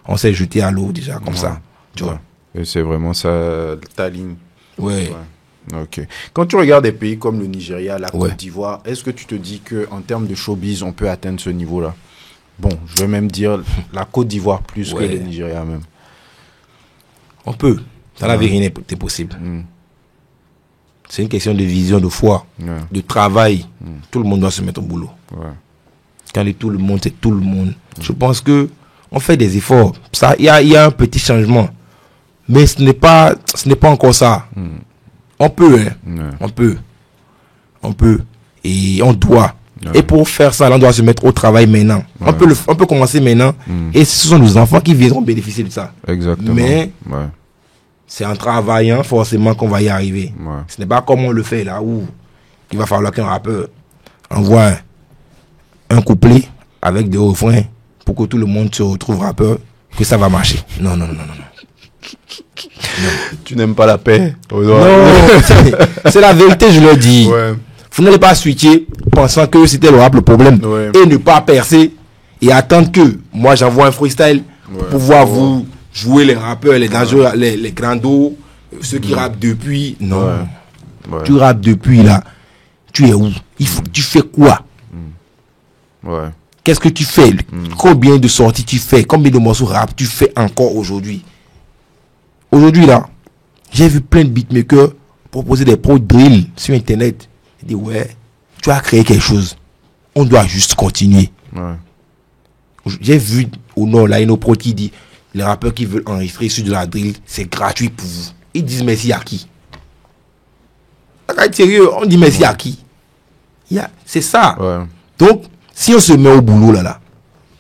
on s'est jeté à l'eau déjà, comme ça. Tu vois. Et c'est vraiment ça, ta ligne. Ouais. Ok. Quand tu regardes des pays comme le Nigeria, la Côte d'Ivoire, est-ce que tu te dis qu'en termes de showbiz, on peut atteindre ce niveau-là? Bon, je vais même dire la Côte d'Ivoire plus que le Nigeria même. On peut. Dans la vie, rien n'est possible. C'est une question de vision, de foi, de travail. Tout le monde doit se mettre au boulot. Quand je dis tout le monde, c'est tout le monde. Je pense que on fait des efforts. Il y a un petit changement. Mais ce n'est pas encore ça. On peut, hein. On peut. Et on doit. Et pour faire ça, on doit se mettre au travail maintenant. On peut commencer maintenant. Et ce sont nos enfants qui viendront bénéficier de ça. Exactement. Mais c'est en travaillant forcément qu'on va y arriver. Ce n'est pas comme on le fait là où il va falloir qu'un rappeur envoie un couplet avec des refrains pour que tout le monde se retrouve rappeur, que ça va marcher. Non. Tu n'aimes pas la paix? Non, c'est la vérité, je le dis. Vous n'allez pas switcher pensant que c'était le rap le problème et ne pas percer et attendre que moi j'envoie un freestyle pour pouvoir vous jouer les rappeurs, les dangereux, les grandos, ceux qui rappent depuis. Non. Tu rappes depuis là. Tu es où? Tu fais quoi? Qu'est-ce que tu fais? Combien de sorties tu fais? Combien de morceaux rap tu fais encore aujourd'hui? Aujourd'hui là, j'ai vu plein de beatmakers proposer des pro drill sur internet. Je dis tu as créé quelque chose. On doit juste continuer. J'ai vu au nord là, une pro qui dit les rappeurs qui veulent enregistrer sur de la drill, c'est gratuit pour vous. Ils disent merci à qui? Sérieux, on dit merci à qui? C'est ça. Donc, si on se met au boulot là,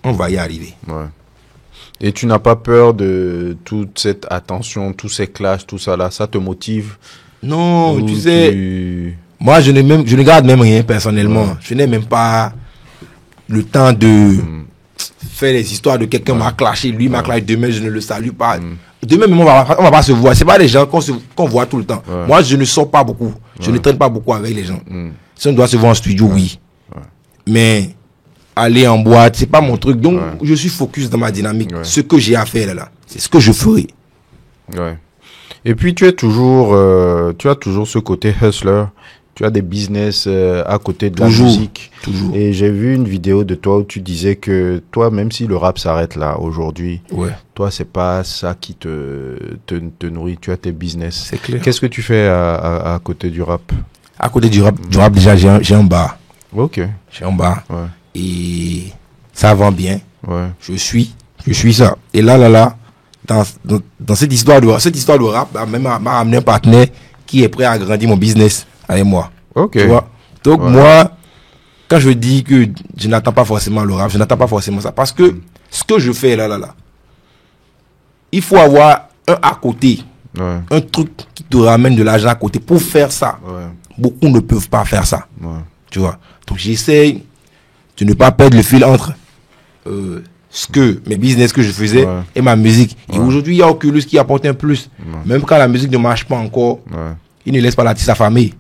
on va y arriver. Et tu n'as pas peur de toute cette attention, tous ces clashs, tout ça là, ça te motive? Non, tu sais, moi je ne garde même rien personnellement. Je n'ai même pas le temps de faire les histoires de quelqu'un m'a clashé, lui m'a clashé, demain je ne le salue pas. Demain même on va pas se voir. C'est pas des gens qu'on voit tout le temps. Moi je ne sors pas beaucoup. Je ne traîne pas beaucoup avec les gens. Si on doit se voir en studio, oui. Mais aller en boîte, c'est pas mon truc. Donc je suis focus dans ma dynamique. Ce que j'ai à faire là, c'est ce que je ferai. Et puis tu as toujours ce côté hustler. Tu as des business à côté de la musique. Et j'ai vu une vidéo de toi où tu disais que toi, même si le rap s'arrête là aujourd'hui, toi c'est pas ça qui te nourrit. Tu as tes business. C'est clair. Qu'est-ce que tu fais à côté du rap? À côté du rap déjà j'ai un bar. J'ai un bar. Et ça vend bien. Je suis ça. Et là, dans cette histoire de rap, m'a amené un partenaire qui est prêt à agrandir mon business avec moi. Tu vois? Donc moi, quand je dis que je n'attends pas forcément le rap, je n'attends pas forcément ça. Parce que ce que je fais là, il faut avoir un à côté. Un truc qui te ramène de l'argent à côté pour faire ça. Beaucoup ne peuvent pas faire ça. Tu vois? Donc j'essaye de ne pas perdre le fil entre mes business que je faisais et ma musique. Et aujourd'hui, il y a Oculus qui apporte un plus. Même quand la musique ne marche pas encore, il ne laisse pas l'artiste affamé.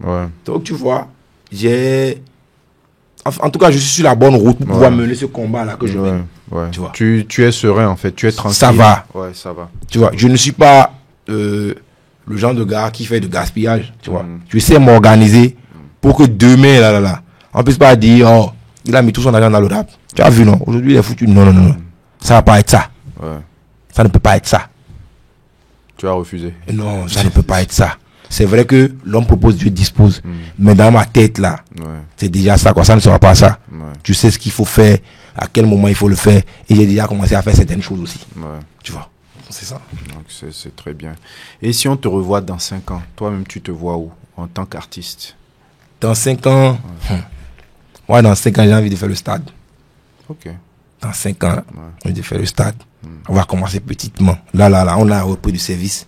Donc tu vois, en tout cas, je suis sur la bonne route pour pouvoir mener ce combat-là que je mène. Tu vois. Tu es serein en fait, tu es tranquille. Ça va. Ça va. Tu vois, je ne suis pas le genre de gars qui fait de gaspillage. Tu vois. Je sais m'organiser pour que demain, on ne puisse pas dire, oh, il a mis tout son argent dans le rap. Tu as vu, non? Aujourd'hui, il est foutu. Non. Ça ne va pas être ça. Ça ne peut pas être ça. Tu as refusé? Non, ça ne peut pas être ça. C'est vrai que l'homme propose, Dieu dispose. Mais dans ma tête, là, c'est déjà ça, quoi. Ça ne sera pas ça. Tu sais ce qu'il faut faire, à quel moment il faut le faire. Et j'ai déjà commencé à faire certaines choses aussi. Tu vois? C'est ça. Donc c'est très bien. Et si on te revoit dans 5 ans, toi-même, tu te vois où en tant qu'artiste? Dans 5 ans, moi, dans 5 ans, j'ai envie de faire le stade. Dans 5 ans, j'ai envie de faire le stade. On va commencer petitement. Là, on a repris du service.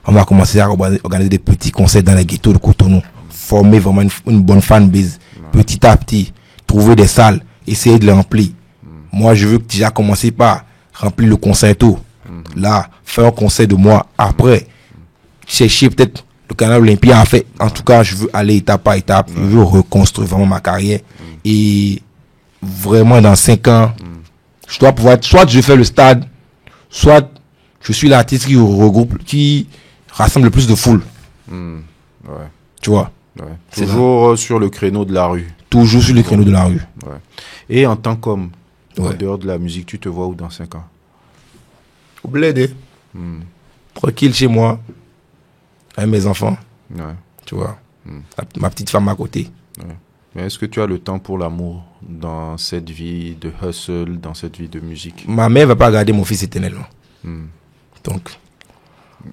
On va commencer à organiser des petits concerts dans les ghettos de Cotonou. Former vraiment une bonne fanbase. petit à petit, trouver des salles, essayer de les remplir. Moi, je veux que déjà commencer par remplir le concerto. Là, faire un concert de moi. Après, chercher peut-être le Canal Olympia. En fait, en tout cas, je veux aller étape par étape. Je veux reconstruire vraiment ma carrière. Et vraiment, dans 5 ans, je dois pouvoir, soit je fais le stade, soit je suis l'artiste qui regroupe, qui rassemble le plus de foule. Ouais. Tu vois? Ouais. Toujours sur le créneau de la rue. Toujours sur le créneau de la rue. Ouais. Et en tant qu'homme, en Ouais. dehors de la musique, tu te vois où dans 5 ans? Au bled, tranquille chez moi, avec mes enfants, Ouais. tu vois. Ma petite femme à côté. Ouais. Mais est-ce que tu as le temps pour l'amour dans cette vie de hustle, dans cette vie de musique? Ma mère va pas garder mon fils éternellement. Donc,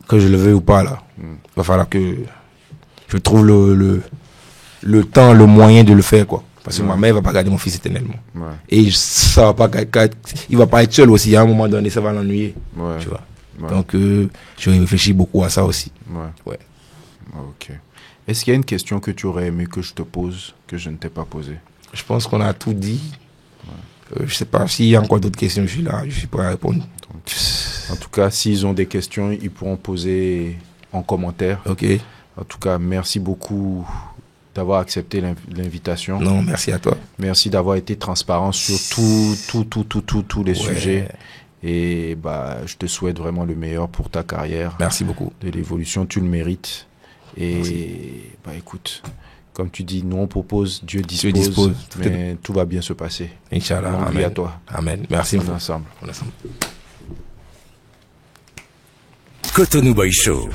que je le veuille ou pas, là, il va falloir que je trouve le temps, le moyen de le faire, quoi. Parce que ma mère va pas garder mon fils éternellement. Ouais. Et ça va pas, il va pas être seul aussi. À un moment donné, ça va l'ennuyer. Ouais. Tu vois. Ouais. Donc, je réfléchis beaucoup à ça aussi. Ouais. Ouais. Ok. Est-ce qu'il y a une question que tu aurais aimé que je te pose, que je ne t'ai pas posée? Je pense qu'on a tout dit. Je sais pas s'il y a encore d'autres questions, je suis là, je suis prêt à répondre. En tout cas, s'ils ont des questions, ils pourront poser en commentaire. Ok. En tout cas, merci beaucoup d'avoir accepté l'invitation. Non, merci à toi. Merci d'avoir été transparent sur tous les sujets. Et bah, je te souhaite vraiment le meilleur pour ta carrière. Merci beaucoup. De l'évolution, tu le mérites. Et bah écoute, comme tu dis, nous on propose, Dieu dispose, mais tout va bien se passer. Inch'Allah. Longue vie Amen. à toi. Amen. Merci. On est ensemble. On est ensemble. Cotonou Boy Show.